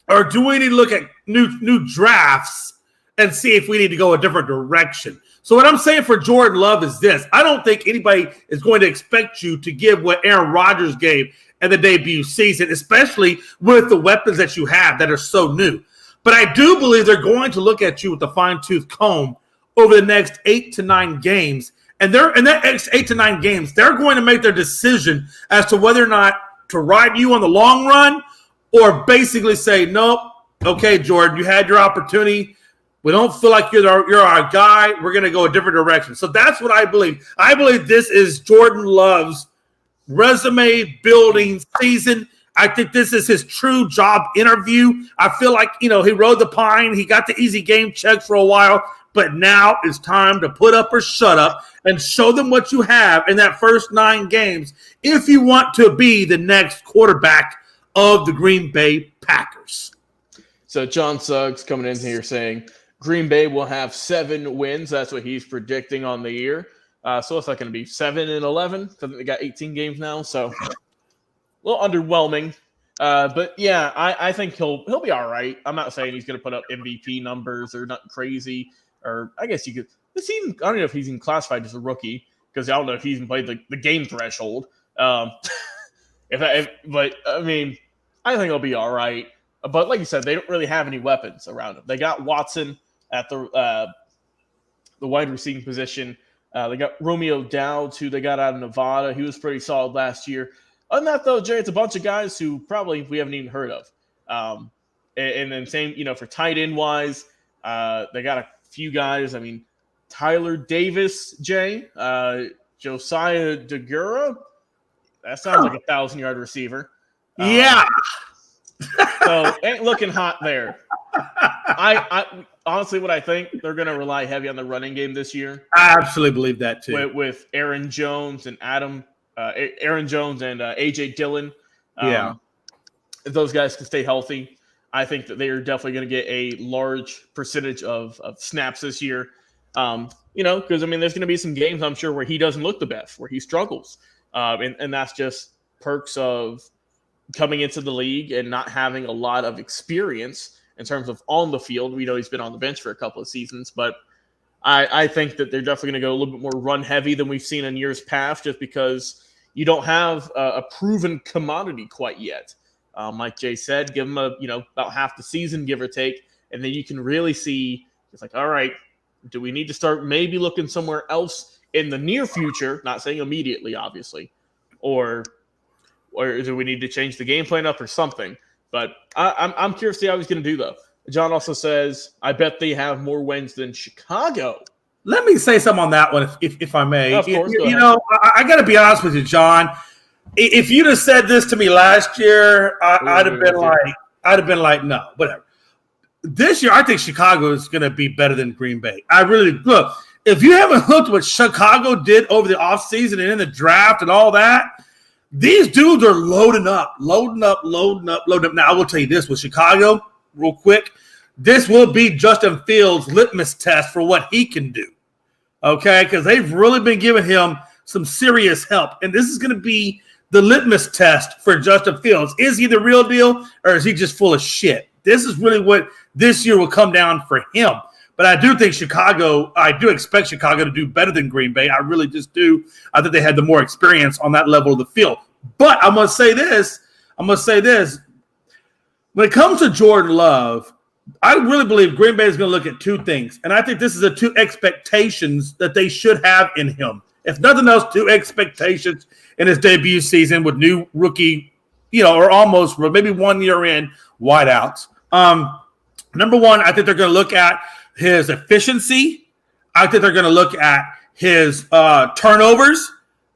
or do we need to look at new drafts and see if we need to go a different direction? So what I'm saying for Jordan Love is this. I don't think anybody is going to expect you to give what Aaron Rodgers gave in the debut season, especially with the weapons that you have that are so new. But I do believe they're going to look at you with a fine-tooth comb over the next 8 to 9 games. And in that next 8 to 9 games, they're going to make their decision as to whether or not to ride you on the long run or basically say, nope, okay, Jordan, you had your opportunity. We don't feel like you're our guy. We're going to go a different direction. So that's what I believe. I believe this is Jordan Love's resume building season. I think this is his true job interview. I feel like, he rode the pine. He got the easy game check for a while. But now it's time to put up or shut up and show them what you have in that first 9 games if you want to be the next quarterback of the Green Bay Packers. So John Suggs coming in here saying – Green Bay will have 7 wins. That's what he's predicting on the year. So it's not going to be 7-11 because they got 18 games now. So a little underwhelming. But yeah, I think he'll be all right. I'm not saying he's going to put up MVP numbers or nothing crazy. Or I guess you could. I don't know if he's even classified as a rookie because I don't know if he's even played the game threshold. But I mean, I think it'll be all right. But like you said, they don't really have any weapons around them. They got Watson at the wide receiving position. They got Romeo Dowds, who they got out of Nevada. He was pretty solid last year. Other than that, though, Jay, it's a bunch of guys who probably we haven't even heard of. And then same, for tight end wise, they got a few guys. I mean, Tyler Davis, Jay, Josiah DeGura. That sounds like a 1,000-yard receiver. Yeah. So ain't looking hot there. I honestly, what I think they're going to rely heavy on the running game this year. I absolutely believe that too. With Aaron Jones and AJ Dillon. If those guys can stay healthy, I think that they are definitely going to get a large percentage of snaps this year. Because I mean, there's going to be some games I'm sure where he doesn't look the best, where he struggles, and that's just perks of coming into the league and not having a lot of experience in terms of on the field. We know he's been on the bench for a couple of seasons, but I think that they're definitely going to go a little bit more run heavy than we've seen in years past, just because you don't have a proven commodity quite yet. Like Jay said, give them about half the season, give or take, and then you can really see it's like, all right, do we need to start maybe looking somewhere else in the near future? Not saying immediately, obviously, or do we need to change the game plan up or something? But I'm curious to see how he's going to do, though. John also says, I bet they have more wins than Chicago. Let me say something on that one, if I may. Of course, I got to be honest with you, John. If you'd have said this to me last year, I'd have been like, no, whatever. This year, I think Chicago is going to be better than Green Bay. I really look. If you haven't looked what Chicago did over the offseason and in the draft and all that, these dudes are loading up. Now, I will tell you this with Chicago, real quick. This will be Justin Fields' litmus test for what he can do. Okay? Because they've really been giving him some serious help. And this is going to be the litmus test for Justin Fields. Is he the real deal or is he just full of shit? This is really what this year will come down for him. But I do expect Chicago to do better than Green Bay. I really just do. I think they had the more experience on that level of the field. But I'm going to say this. When it comes to Jordan Love, I really believe Green Bay is going to look at two things. And I think this is the two expectations that they should have in him. If nothing else, two expectations in his debut season with new rookie, or almost maybe 1 year in wideouts. Number one, I think they're going to look at his efficiency. I think they're going to look at his turnovers.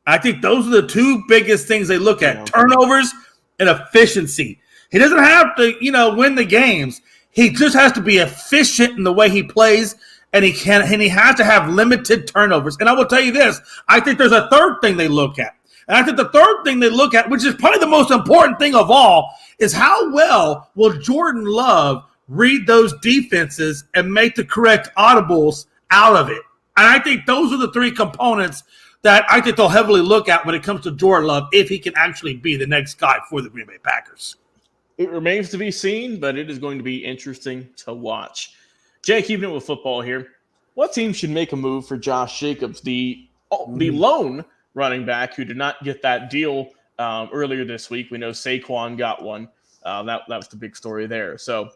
I think those are the two biggest things they look at: turnovers and efficiency. He doesn't have to, win the games. He just has to be efficient in the way he plays, and he has to have limited turnovers. And I will tell you this: I think there's a third thing they look at. And I think the third thing they look at, which is probably the most important thing of all, is how well will Jordan Love read those defenses and make the correct audibles out of it. And I think those are the three components that I think they'll heavily look at when it comes to Jordan Love, if he can actually be the next guy for the Green Bay Packers. It remains to be seen, but it is going to be interesting to watch. Jay, keeping it with football here, what team should make a move for Josh Jacobs, the lone running back who did not get that deal earlier this week? We know Saquon got one. That was the big story there. So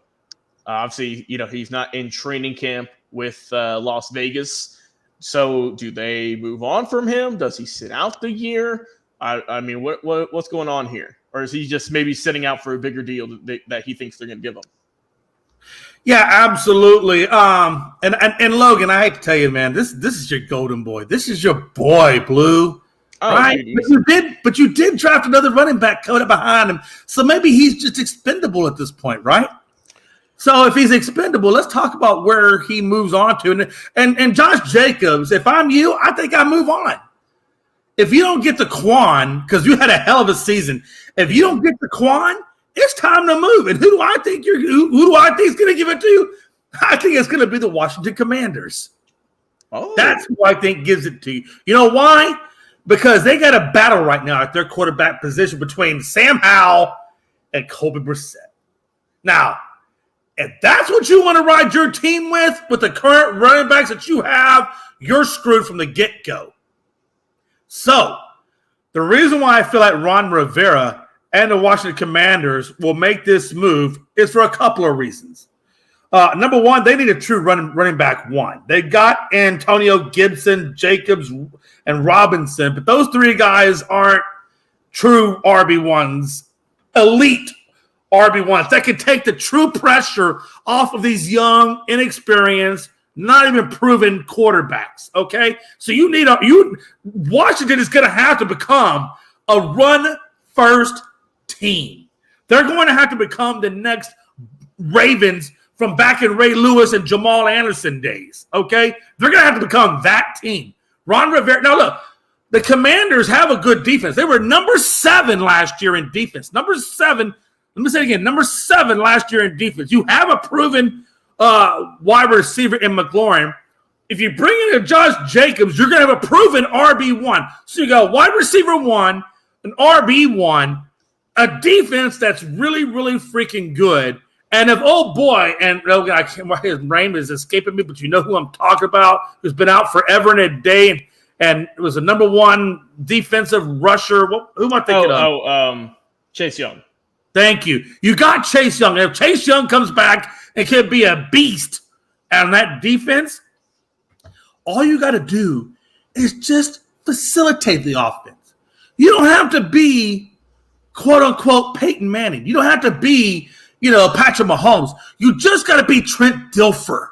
obviously, he's not in training camp with Las Vegas. So do they move on from him? Does he sit out the year? I mean, what's going on here? Or is he just maybe sitting out for a bigger deal that he thinks they're going to give him? Yeah, absolutely. And Logan, I hate to tell you, man, this is your golden boy. This is your boy, Blue. Right? But you did draft another running back coming up behind him. So maybe he's just expendable at this point, right? So if he's expendable, let's talk about where he moves on to. And Josh Jacobs, if I'm you, I think I move on. If you don't get the Quan, because you had a hell of a season, if you don't get the Quan, it's time to move. And who do I think is going to give it to you? I think it's going to be the Washington Commanders. Oh, that's who I think gives it to you. You know why? Because they got a battle right now at their quarterback position between Sam Howell and Colby Brissett. Now, if that's what you want to ride your team with the current running backs that you have, you're screwed from the get-go. So, the reason why I feel like Ron Rivera and the Washington Commanders will make this move is for a couple of reasons. Number one, they need a true running back one. They got Antonio Gibson, Jacobs, and Robinson, but those three guys aren't true RB1s, elite RB1s that can take the true pressure off of these young, inexperienced, not even proven quarterbacks. Okay, so Washington is going to have to become a run-first team. They're going to have to become the next Ravens from back in Ray Lewis and Jamal Anderson days, okay? They're going to have to become that team. Ron Rivera. Now, look, the Commanders have a good defense. They were number 7 last year in defense. Number 7. Let me say it again. Number 7 last year in defense. You have a proven wide receiver in McLaurin. If you bring in a Josh Jacobs, you're going to have a proven RB1. So you got wide receiver 1, an RB1, a defense that's really, really freaking good. And if, oh boy, and his name is escaping me, but you know who I'm talking about, who's been out forever and a day and was a number 1 defensive rusher. Who am I thinking of? Chase Young. Thank you. You got Chase Young. And if Chase Young comes back and can be a beast on that defense, all you got to do is just facilitate the offense. You don't have to be, quote unquote, Peyton Manning. You don't have to be, Patrick Mahomes. You just got to be Trent Dilfer.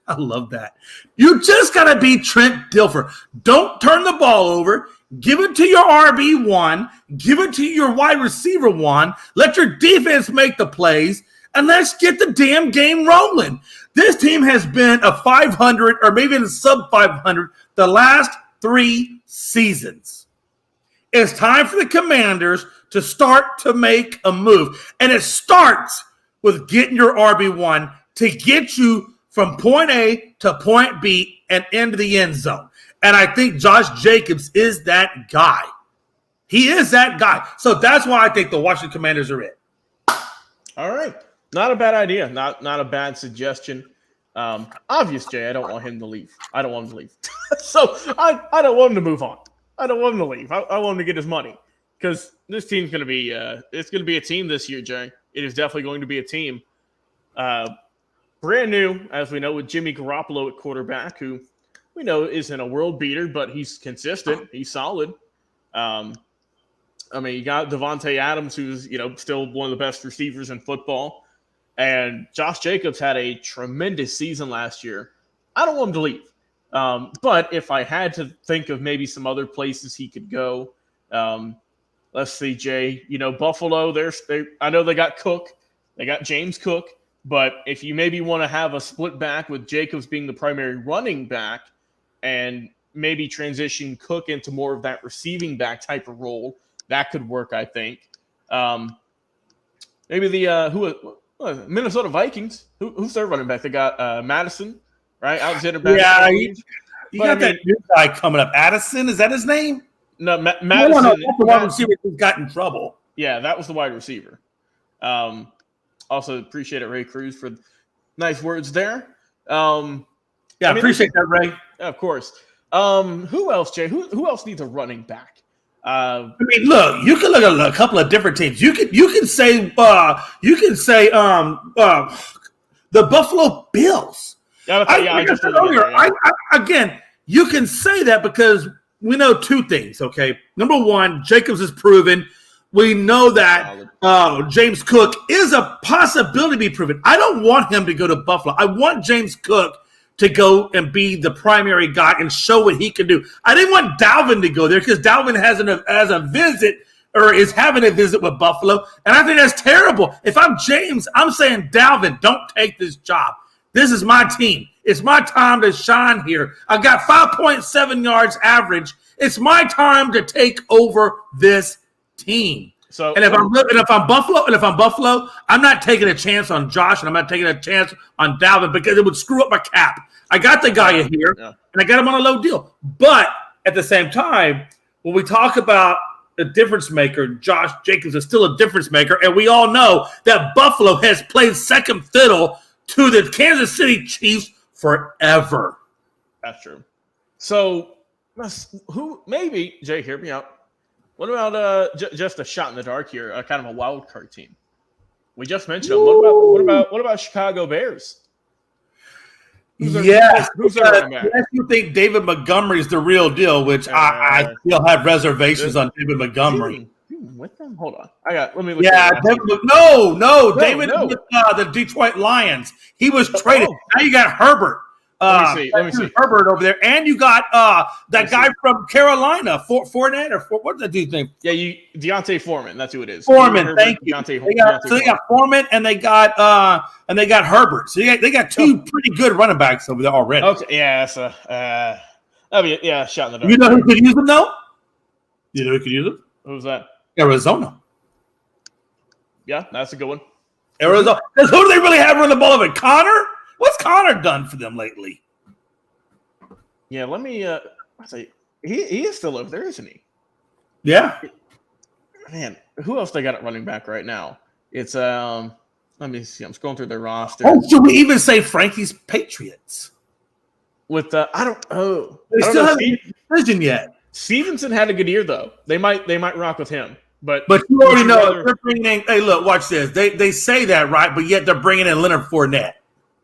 I love that. You just got to be Trent Dilfer. Don't turn the ball over. Give it to your RB1. Give it to your wide receiver 1. Let your defense make the plays, and let's get the damn game rolling. This team has been a 500 or maybe in sub 500 the last 3 seasons. It's time for the Commanders to start to make a move, and it starts with getting your RB1 to get you from point A to point B and into the end zone. And I think Josh Jacobs is that guy. He is that guy. So that's why I think the Washington Commanders are it. All right. Not a bad idea. Not a bad suggestion. Obvious, Jay, I don't want him to leave. I don't want him to leave. So I don't want him to move on. I don't want him to leave. I want him to get his money. Because this team's going to be it's going to be a team this year, Jay. It is definitely going to be a team. Brand new, as we know, with Jimmy Garoppolo at quarterback, who we know isn't a world beater, but he's consistent. He's solid. You got Devontae Adams, who's still one of the best receivers in football. And Josh Jacobs had a tremendous season last year. I don't want him to leave. But if I had to think of maybe some other places he could go, let's see, Jay. Buffalo, I know they got Cook. They got James Cook. But if you maybe want to have a split back with Jacobs being the primary running back and maybe transition Cook into more of that receiving back type of role, that could work, I think. Maybe the Minnesota Vikings. Who's their running back? They got Madison, right? Alexander Madison. Yeah, you got that new guy coming up. Addison, is that his name? No, Madison. No, that's the wide receiver who got in trouble. Yeah, that was the wide receiver. Also appreciate it, Ray Cruz, for nice words there. Appreciate that, Ray. Of course. Who else, Jay? Who else needs a running back? Look, you can look at a couple of different teams. You can say the Buffalo Bills. Again, you can say that because we know 2 things. Okay, number 1, Jacobs is proven. We know that James Cook is a possibility to be proven. I don't want him to go to Buffalo. I want James Cook to go and be the primary guy and show what he can do. I didn't want Dalvin to go there because Dalvin has a visit or is having a visit with Buffalo, and I think that's terrible. If I'm James, I'm saying, Dalvin, don't take this job. This is my team. It's my time to shine here. I've got 5.7 yards average. It's my time to take over this team. So, if I'm Buffalo, I'm not taking a chance on Josh, and I'm not taking a chance on Dalvin because it would screw up my cap. I got the guy here, and I got him on a low deal. But at the same time, when we talk about a difference maker, Josh Jacobs is still a difference maker, and we all know that Buffalo has played second fiddle to the Kansas City Chiefs forever. That's true. So, maybe, Jay, hear me out. What about just a shot in the dark here, kind of a wild card team? We just mentioned them. What about Chicago Bears? Who's their running back? Yes, you think David Montgomery's the real deal, which I still have reservations on David Montgomery. With them? Hold on. Let me look. Yeah, David with the Detroit Lions. He was traded. Now you got Herbert. Let me see. Herbert over there, and you got that guy from Carolina, Fournette, or what's that dude's name? Yeah, Deontay Foreman. That's who it is. Foreman, thank you. They got Foreman, and they got Herbert. So they got two pretty good running backs over there already. Okay, yeah, so shot in the dark. You know who could use them though? You know who could use them? Who's that? Arizona. Yeah, that's a good one. Arizona. Because who do they really have running the ball over? Connor? What's Connor done for them lately? Yeah, let me say he is still over there, isn't he? Yeah. Man, who else they got at running back right now? It's let me see. I'm scrolling through their roster. Oh, should we even say Frankie's Patriots? With they still haven't made a decision yet. Stevenson had a good year though. They might rock with him. But you already know they're bringing in. Hey, look, watch this. They say that, right? But yet they're bringing in Leonard Fournette.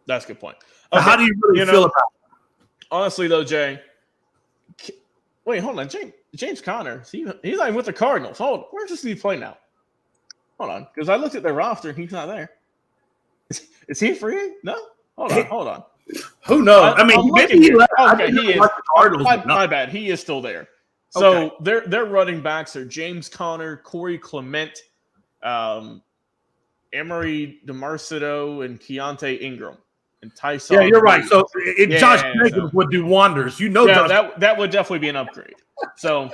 That's a good point. Okay. How do you really feel about it? Honestly, though, Jay. Wait, hold on. James Conner. He's not even with the Cardinals. Where does he play now? Hold on, because I looked at their roster and he's not there. Is he free? No. Hold on. Who knows? Maybe he left. Okay, he is. My bad. He is still there. So their running backs are James Conner, Corey Clement, Emery DeMarcito, and Keontae Ingram. And Tyson. Yeah, you're right. So Josh Jacobs would do wonders. That would definitely be an upgrade. So a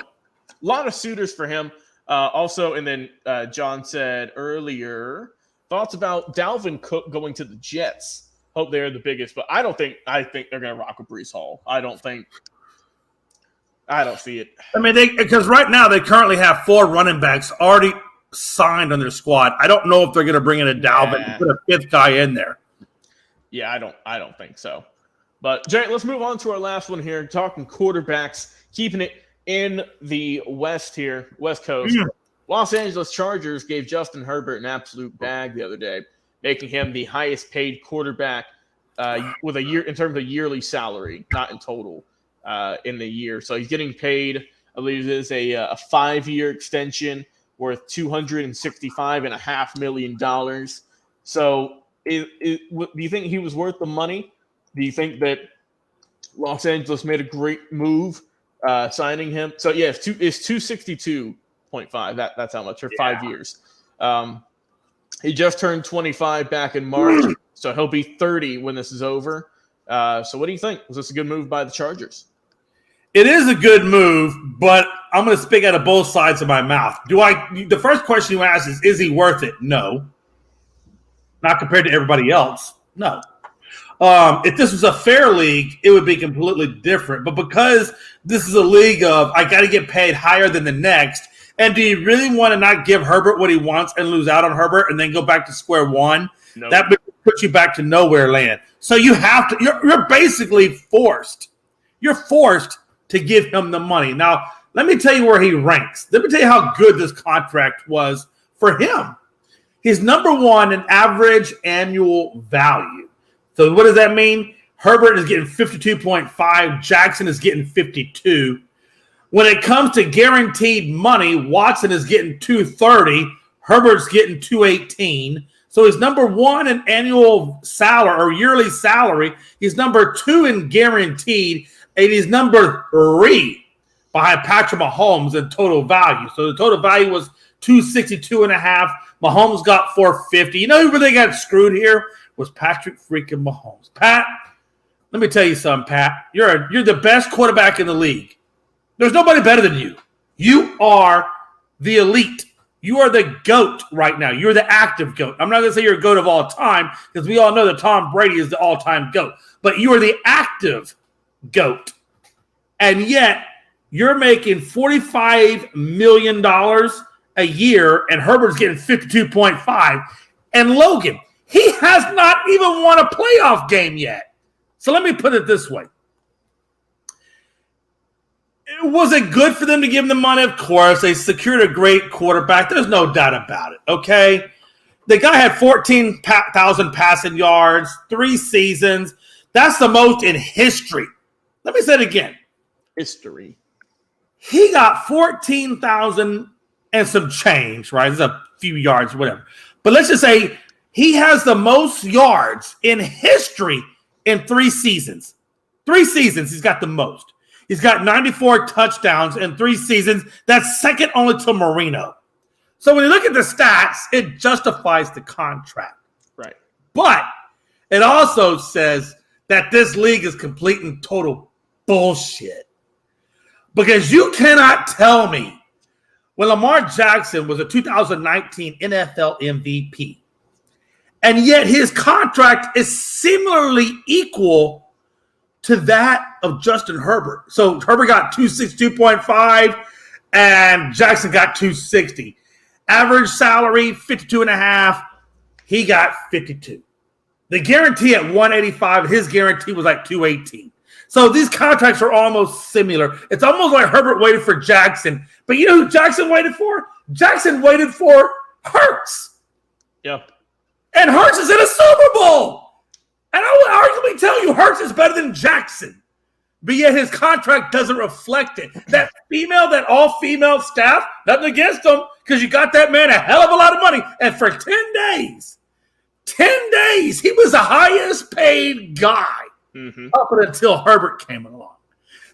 lot of suitors for him. Also, and then John said earlier, thoughts about Dalvin Cook going to the Jets. Hope they're the biggest, but I think they're going to rock with Breece Hall. I don't see it. Because right now they currently have 4 running backs already signed on their squad. I don't know if they're going to bring in a Dalvin and put a 5th guy in there. Yeah, I don't think so. But Jay, let's move on to our last one here. Talking quarterbacks, keeping it in the West Coast. Yeah. Los Angeles Chargers gave Justin Herbert an absolute bag the other day, making him the highest paid quarterback with a year in terms of yearly salary, not in total in the year. So he's getting paid, I believe it is a 5-year extension worth $265.5 million. So do you think he was worth the money? Do you think that Los Angeles made a great move signing him? So yeah, it's 262.5. That's how much for 5 years. He just turned 25 back in March, so he'll be 30 when this is over. So what do you think? Was this a good move by the Chargers? It is a good move, but I'm going to speak out of both sides of my mouth. The first question you ask is he worth it? No. Not compared to everybody else. No. If this was a fair league, it would be completely different. But because this is a league of I got to get paid higher than the next, and do you really want to not give Herbert what he wants and lose out on Herbert and then go back to square one? No. That puts you back to nowhere land. So you have to. You're basically forced. You're forced to give him the money. Now, let me tell you where he ranks. Let me tell you how good this contract was for him. He's number 1 in average annual value. So what does that mean? Herbert is getting 52.5. Jackson is getting 52. When it comes to guaranteed money, Watson is getting 230. Herbert's getting 218. So he's number 1 in annual salary or yearly salary. He's number 2 in guaranteed. And he's number 3 behind Patrick Mahomes in total value. So the total value was 262.5. Mahomes got 450. You know who really got screwed here? Was Patrick freaking Mahomes. Pat, let me tell you something, Pat. You're the best quarterback in the league. There's nobody better than you. You are the elite. You are the GOAT right now. You're the active GOAT. I'm not going to say you're a GOAT of all time because we all know that Tom Brady is the all-time GOAT. But you are the active GOAT. And yet, you're making $45 million a year, and Herbert's getting 52.5. And Logan, he has not even won a playoff game yet. So let me put it this way. Was it good for them to give him the money? Of course. They secured a great quarterback. There's no doubt about it, okay? The guy had 14,000 passing yards, 3 seasons. That's the most in history. Let me say it again. History. He got 14,000 and some change, right? It's a few yards, whatever. But let's just say he has the most yards in history in 3 seasons. 3 seasons, he's got the most. He's got 94 touchdowns in 3 seasons. That's second only to Marino. So when you look at the stats, it justifies the contract. Right. But it also says that this league is complete and total bullshit. Because you cannot tell me when Lamar Jackson was a 2019 NFL MVP, and yet his contract is similarly equal to that of Justin Herbert. So Herbert got 262.5 and Jackson got 260. Average salary, 52.5. He got 52. The guarantee at 185, his guarantee was like 218. So these contracts are almost similar. It's almost like Herbert waited for Jackson. But you know who Jackson waited for? Jackson waited for Hurts. Yep. And Hurts is in a Super Bowl. And I would arguably tell you Hurts is better than Jackson. But yet his contract doesn't reflect it. That all-female staff, nothing against them, because you got that man a hell of a lot of money. And for 10 days, he was the highest paid guy up until Herbert came along.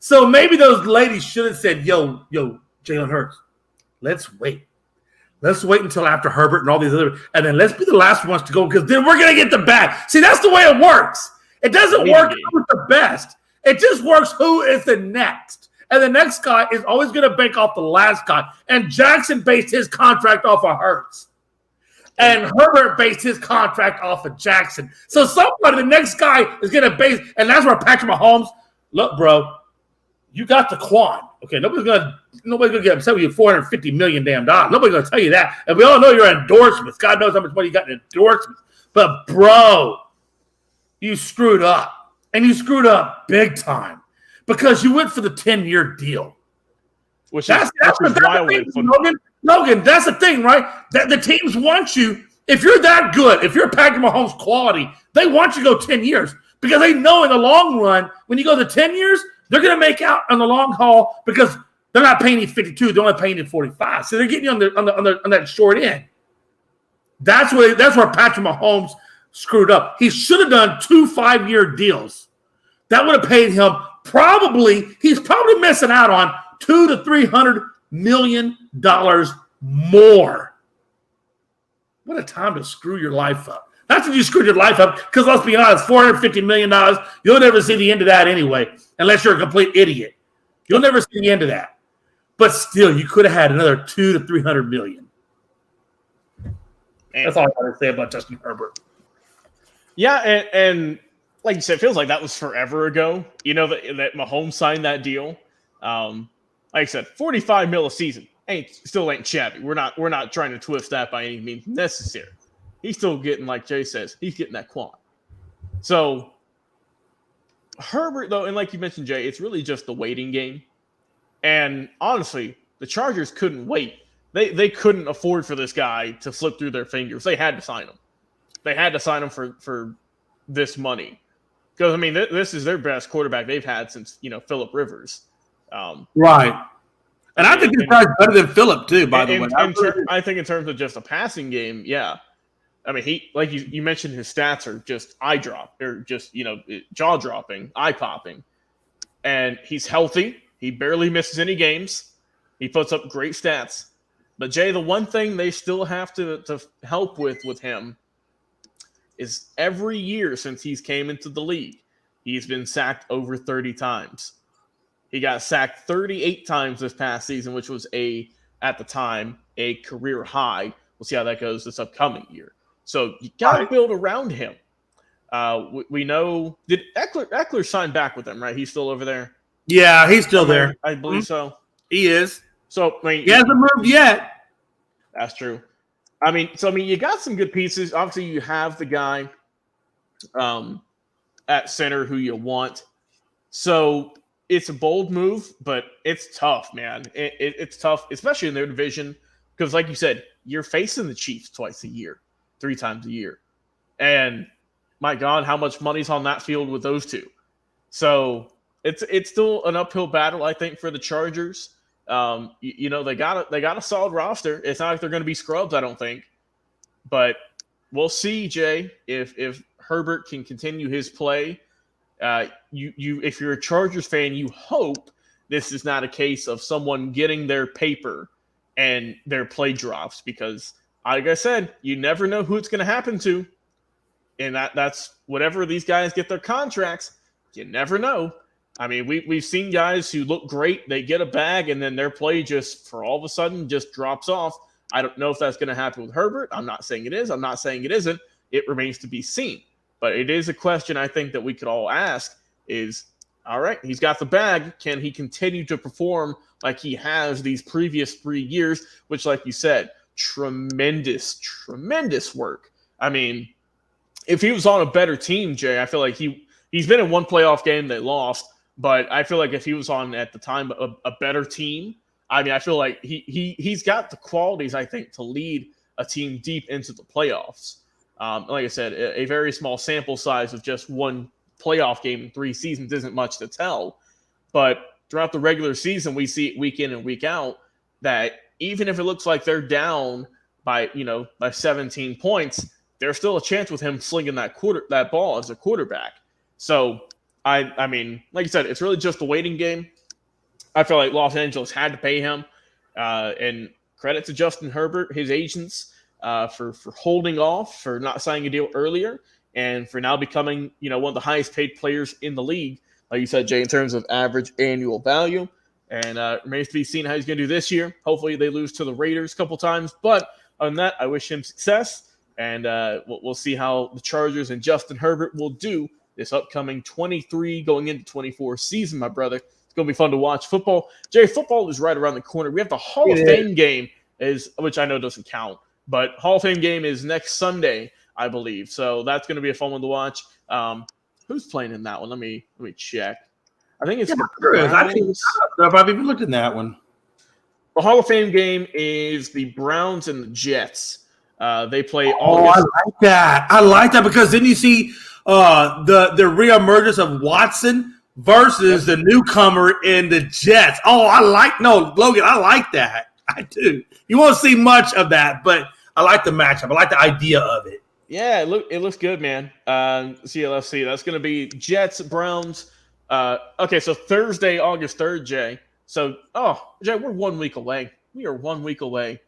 So maybe those ladies should have said, yo, Jalen Hurts, let's wait. Let's wait until after Herbert and all these other, and then let's be the last ones to go, because then we're going to get the bag. See, that's the way it works. It doesn't work who's the best. It just works who is the next. And the next guy is always going to bank off the last guy. And Jackson based his contract off of Hurts. And Herbert based his contract off of Jackson. So somebody, the next guy is going to base, and that's where Patrick Mahomes, look, bro, you got the Quan. Okay, nobody's gonna get upset with you $450 million damn dollars. Nobody's gonna tell you that. And we all know your endorsements. God knows how much money you got in endorsements. But bro, you screwed up. And you screwed up big time. Because you went for the 10-year deal. That's the thing, Logan, that's the thing, right? That the teams want you. If you're that good, if you're Patrick Mahomes quality, they want you to go 10 years. Because they know in the long run, when you go to 10 years, they're going to make out on the long haul because they're not paying you 52. They're only paying you 45. So they're getting you on that short end. That's where Patrick Mahomes screwed up. He should have done 2 5-year deals. That would have paid him he's probably missing out on $200 to $300 million more. What a time to screw your life up. That's when you screwed your life up, because let's be honest, $450 million, you'll never see the end of that anyway, unless you're a complete idiot. You'll never see the end of that. But still, you could have had another $200 to $300 million. That's all I got to say about Justin Herbert. Yeah, and like you said, it feels like that was forever ago. You know, that Mahomes signed that deal. Like I said, $45 million a season still ain't shabby. We're not trying to twist that by any means necessary. He's still getting, like Jay says, he's getting that quant. So Herbert, though, and like you mentioned, Jay, it's really just the waiting game. And honestly, the Chargers couldn't wait. They couldn't afford for this guy to slip through their fingers. They had to sign him. They had to sign him for this money. Because, I mean, this is their best quarterback they've had since, Phillip Rivers. Right. And I think this guy's better than Phillip, too, by the way. I think in terms of just a passing game, yeah. I mean, he, like you mentioned, his stats are just jaw-dropping, eye-popping. And he's healthy. He barely misses any games. He puts up great stats. But, Jay, the one thing they still have to help with him is every year since he's came into the league, he's been sacked over 30 times. He got sacked 38 times this past season, which was at the time, a career high. We'll see how that goes this upcoming year. So you got to build around him. We know, did Eckler sign back with them, right? He's still over there? Yeah, he's still there. I believe so. He is. So, I mean, he hasn't moved yet. That's true. I mean, you got some good pieces. Obviously, you have the guy at center who you want. So it's a bold move, but it's tough, man. It's tough, especially in their division, because like you said, you're facing the Chiefs twice a year, 3 times a year. And my God, how much money's on that field with those two? So it's still an uphill battle, I think, for the Chargers. They got a solid roster. It's not like they're going to be scrubs, I don't think. But we'll see, Jay, if Herbert can continue his play. If you're a Chargers fan, you hope this is not a case of someone getting their paper and their play drops, because, like I said, you never know who it's going to happen to. And that's whatever these guys get their contracts, you never know. I mean, we've seen guys who look great, they get a bag, and then their play just, for all of a sudden, just drops off. I don't know if that's going to happen with Herbert. I'm not saying it is. I'm not saying it isn't. It remains to be seen. But it is a question I think that we could all ask is, all right, he's got the bag. Can he continue to perform like he has these previous 3 years, which, like you said, tremendous work. I mean, if he was on a better team, Jay, I feel like he's been in one playoff game they lost, but I feel like if he was on, at the time, a better team, I mean, I feel like he's got the qualities, I think, to lead a team deep into the playoffs. Like I said, a very small sample size of just one playoff game in 3 seasons isn't much to tell. But throughout the regular season, we see it week in and week out that even if it looks like they're down by 17 points, there's still a chance with him slinging that ball as a quarterback. So, I mean, like you said, it's really just a waiting game. I feel like Los Angeles had to pay him. And credit to Justin Herbert, his agents, for holding off, for not signing a deal earlier, and for now becoming, one of the highest paid players in the league, like you said, Jay, in terms of average annual value. And remains to be seen how he's going to do this year. Hopefully they lose to the Raiders a couple times. But other than that, I wish him success. And we'll see how the Chargers and Justin Herbert will do this upcoming 23 going into 24 season, my brother. It's going to be fun to watch football. Jay, football is right around the corner. We have the Hall of Fame game, which I know doesn't count. But Hall of Fame game is next Sunday, I believe. So that's going to be a fun one to watch. Who's playing in that one? Let me check. I think it's I think I've even looked at that one. The Hall of Fame game is the Browns and the Jets. They play August. I like that because then you see the reemergence of Watson versus the newcomer in the Jets. Logan, I like that. I do. You won't see much of that, but I like the matchup. I like the idea of it. Yeah, it looks good, man. CLFC. That's going to be Jets, Browns. Okay, so Thursday, August 3rd, Jay. So, Jay, we're 1 week away. We are 1 week away.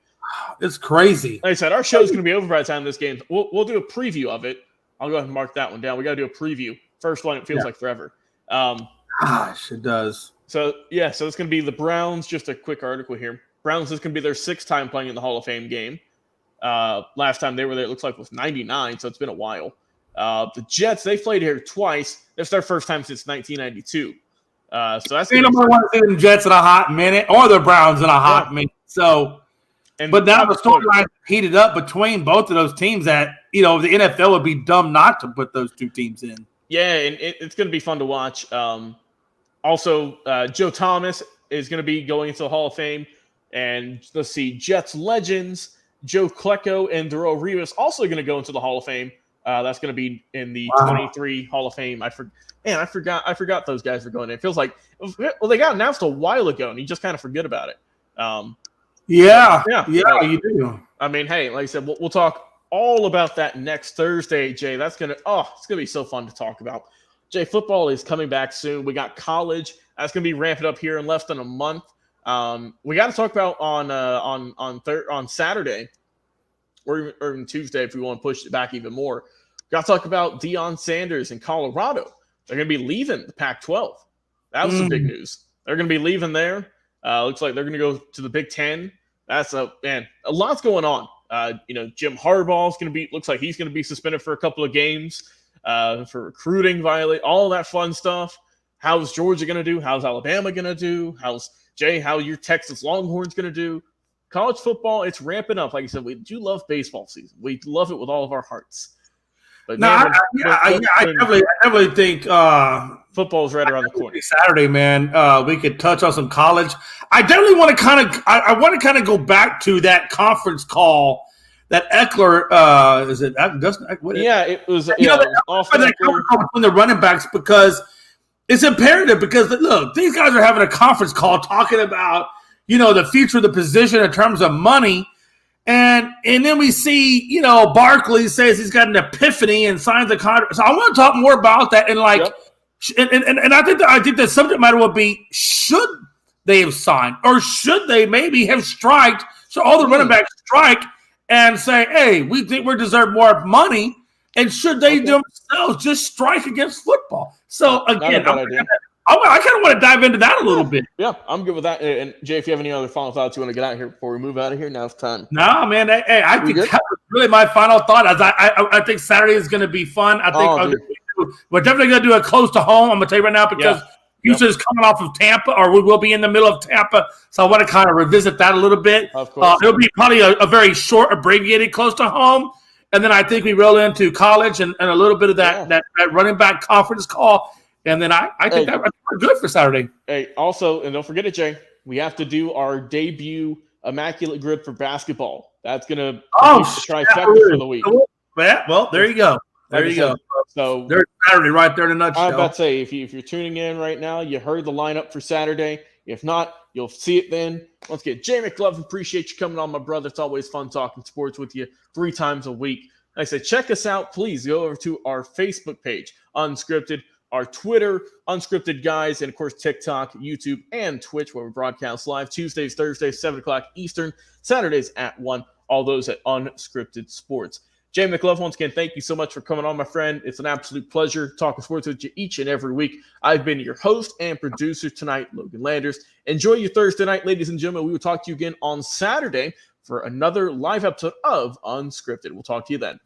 It's crazy. Like I said, our show's going to be over by the time this game. We'll do a preview of it. I'll go ahead and mark that one down. We got to do a preview. First one, it feels like forever. Gosh, it does. So it's going to be the Browns. Just a quick article here. Browns is going to be their 6th time playing in the Hall of Fame game. Last time they were there, it looks like was 99, so it's been a while. The Jets, they played here twice. That's their first time since 1992. So that's you don't want to see the Jets in a hot minute or the Browns in a hot minute. So, but now the storyline heated up between both of those teams that, the NFL would be dumb not to put those two teams in. Yeah, and it's going to be fun to watch. Also, Joe Thomas is going to be going into the Hall of Fame. And let's see, Jets legends Joe Klecko and Darrelle Revis also going to go into the Hall of Fame. That's going to be in the 23 Hall of Fame. I forgot those guys were going in. It feels like, they got announced a while ago, and you just kind of forget about it. Yeah, you do. I mean, hey, like I said, we'll talk all about that next Thursday, Jay. It's going to be so fun to talk about. Jay, football is coming back soon. We got college. That's going to be ramping up here in less than a month. We got to talk about on Saturday or even Tuesday if we want to push it back even more. Got to talk about Deion Sanders in Colorado. They're going to be leaving the Pac-12. That was some big news. They're going to be leaving there. Looks like they're going to go to the Big Ten. That's a lot's going on. Jim Harbaugh's going to be, looks like he's going to be suspended for a couple of games for recruiting violation, all that fun stuff. How's Georgia going to do? How's Alabama going to do? How your Texas Longhorns going to do? College football, it's ramping up. Like I said, we do love baseball season. We love it with all of our hearts. But I definitely think Football's right around the corner. Saturday, man. We could touch on some college. I definitely want to I want to kind of go back to that conference call that Eckler, is it Dustin? Yeah, it was. Between the running backs, because it's imperative. Because look, these guys are having a conference call talking about the future of the position in terms of money, and then we see Barkley says he's got an epiphany and signs the contract. So I want to talk more about that and and I think the subject matter would be, should they have signed, or should they maybe have striked? So all the running backs strike and say, hey, we think we deserve more money, and should they themselves just strike against football? So again, I kind of want to dive into that a little bit. Yeah, I'm good with that. And Jay, if you have any other final thoughts you want to get out here before we move out of here, now's time. No, man. Hey, I think that was really my final thought. As I think Saturday is going to be fun. I think we're definitely going to do it close to home. I'm going to tell you right now, because Houston is coming off of Tampa, or we will be in the middle of Tampa. So I want to kind of revisit that a little bit. Of course. It'll be probably a very short, abbreviated close to home. And then I think we roll into college and a little bit of that running back conference call. And then I think that we're good for Saturday. Hey, also, and don't forget it, Jay, we have to do our debut Immaculate Grip for basketball. That's going to trifecta for the week. Yeah, well, there you go. There you go. So there's Saturday right there in a nutshell. I'm about to say, if you're tuning in right now, you heard the lineup for Saturday. If not, you'll see it then. Once again, Jay McLovin, appreciate you coming on, my brother. It's always fun talking sports with you 3 times a week. Like I said, check us out. Please go over to our Facebook page, Unscripted, our Twitter, Unscripted Guys, and of course TikTok, YouTube, and Twitch, where we broadcast live Tuesdays, Thursdays, 7 o'clock Eastern, Saturdays at 1, all those at Unscripted Sports. Jay McLovin, once again, thank you so much for coming on, my friend. It's an absolute pleasure talking sports with you each and every week. I've been your host and producer tonight, Logan Landers. Enjoy your Thursday night, ladies and gentlemen. We will talk to you again on Saturday for another live episode of Unscripted. We'll talk to you then.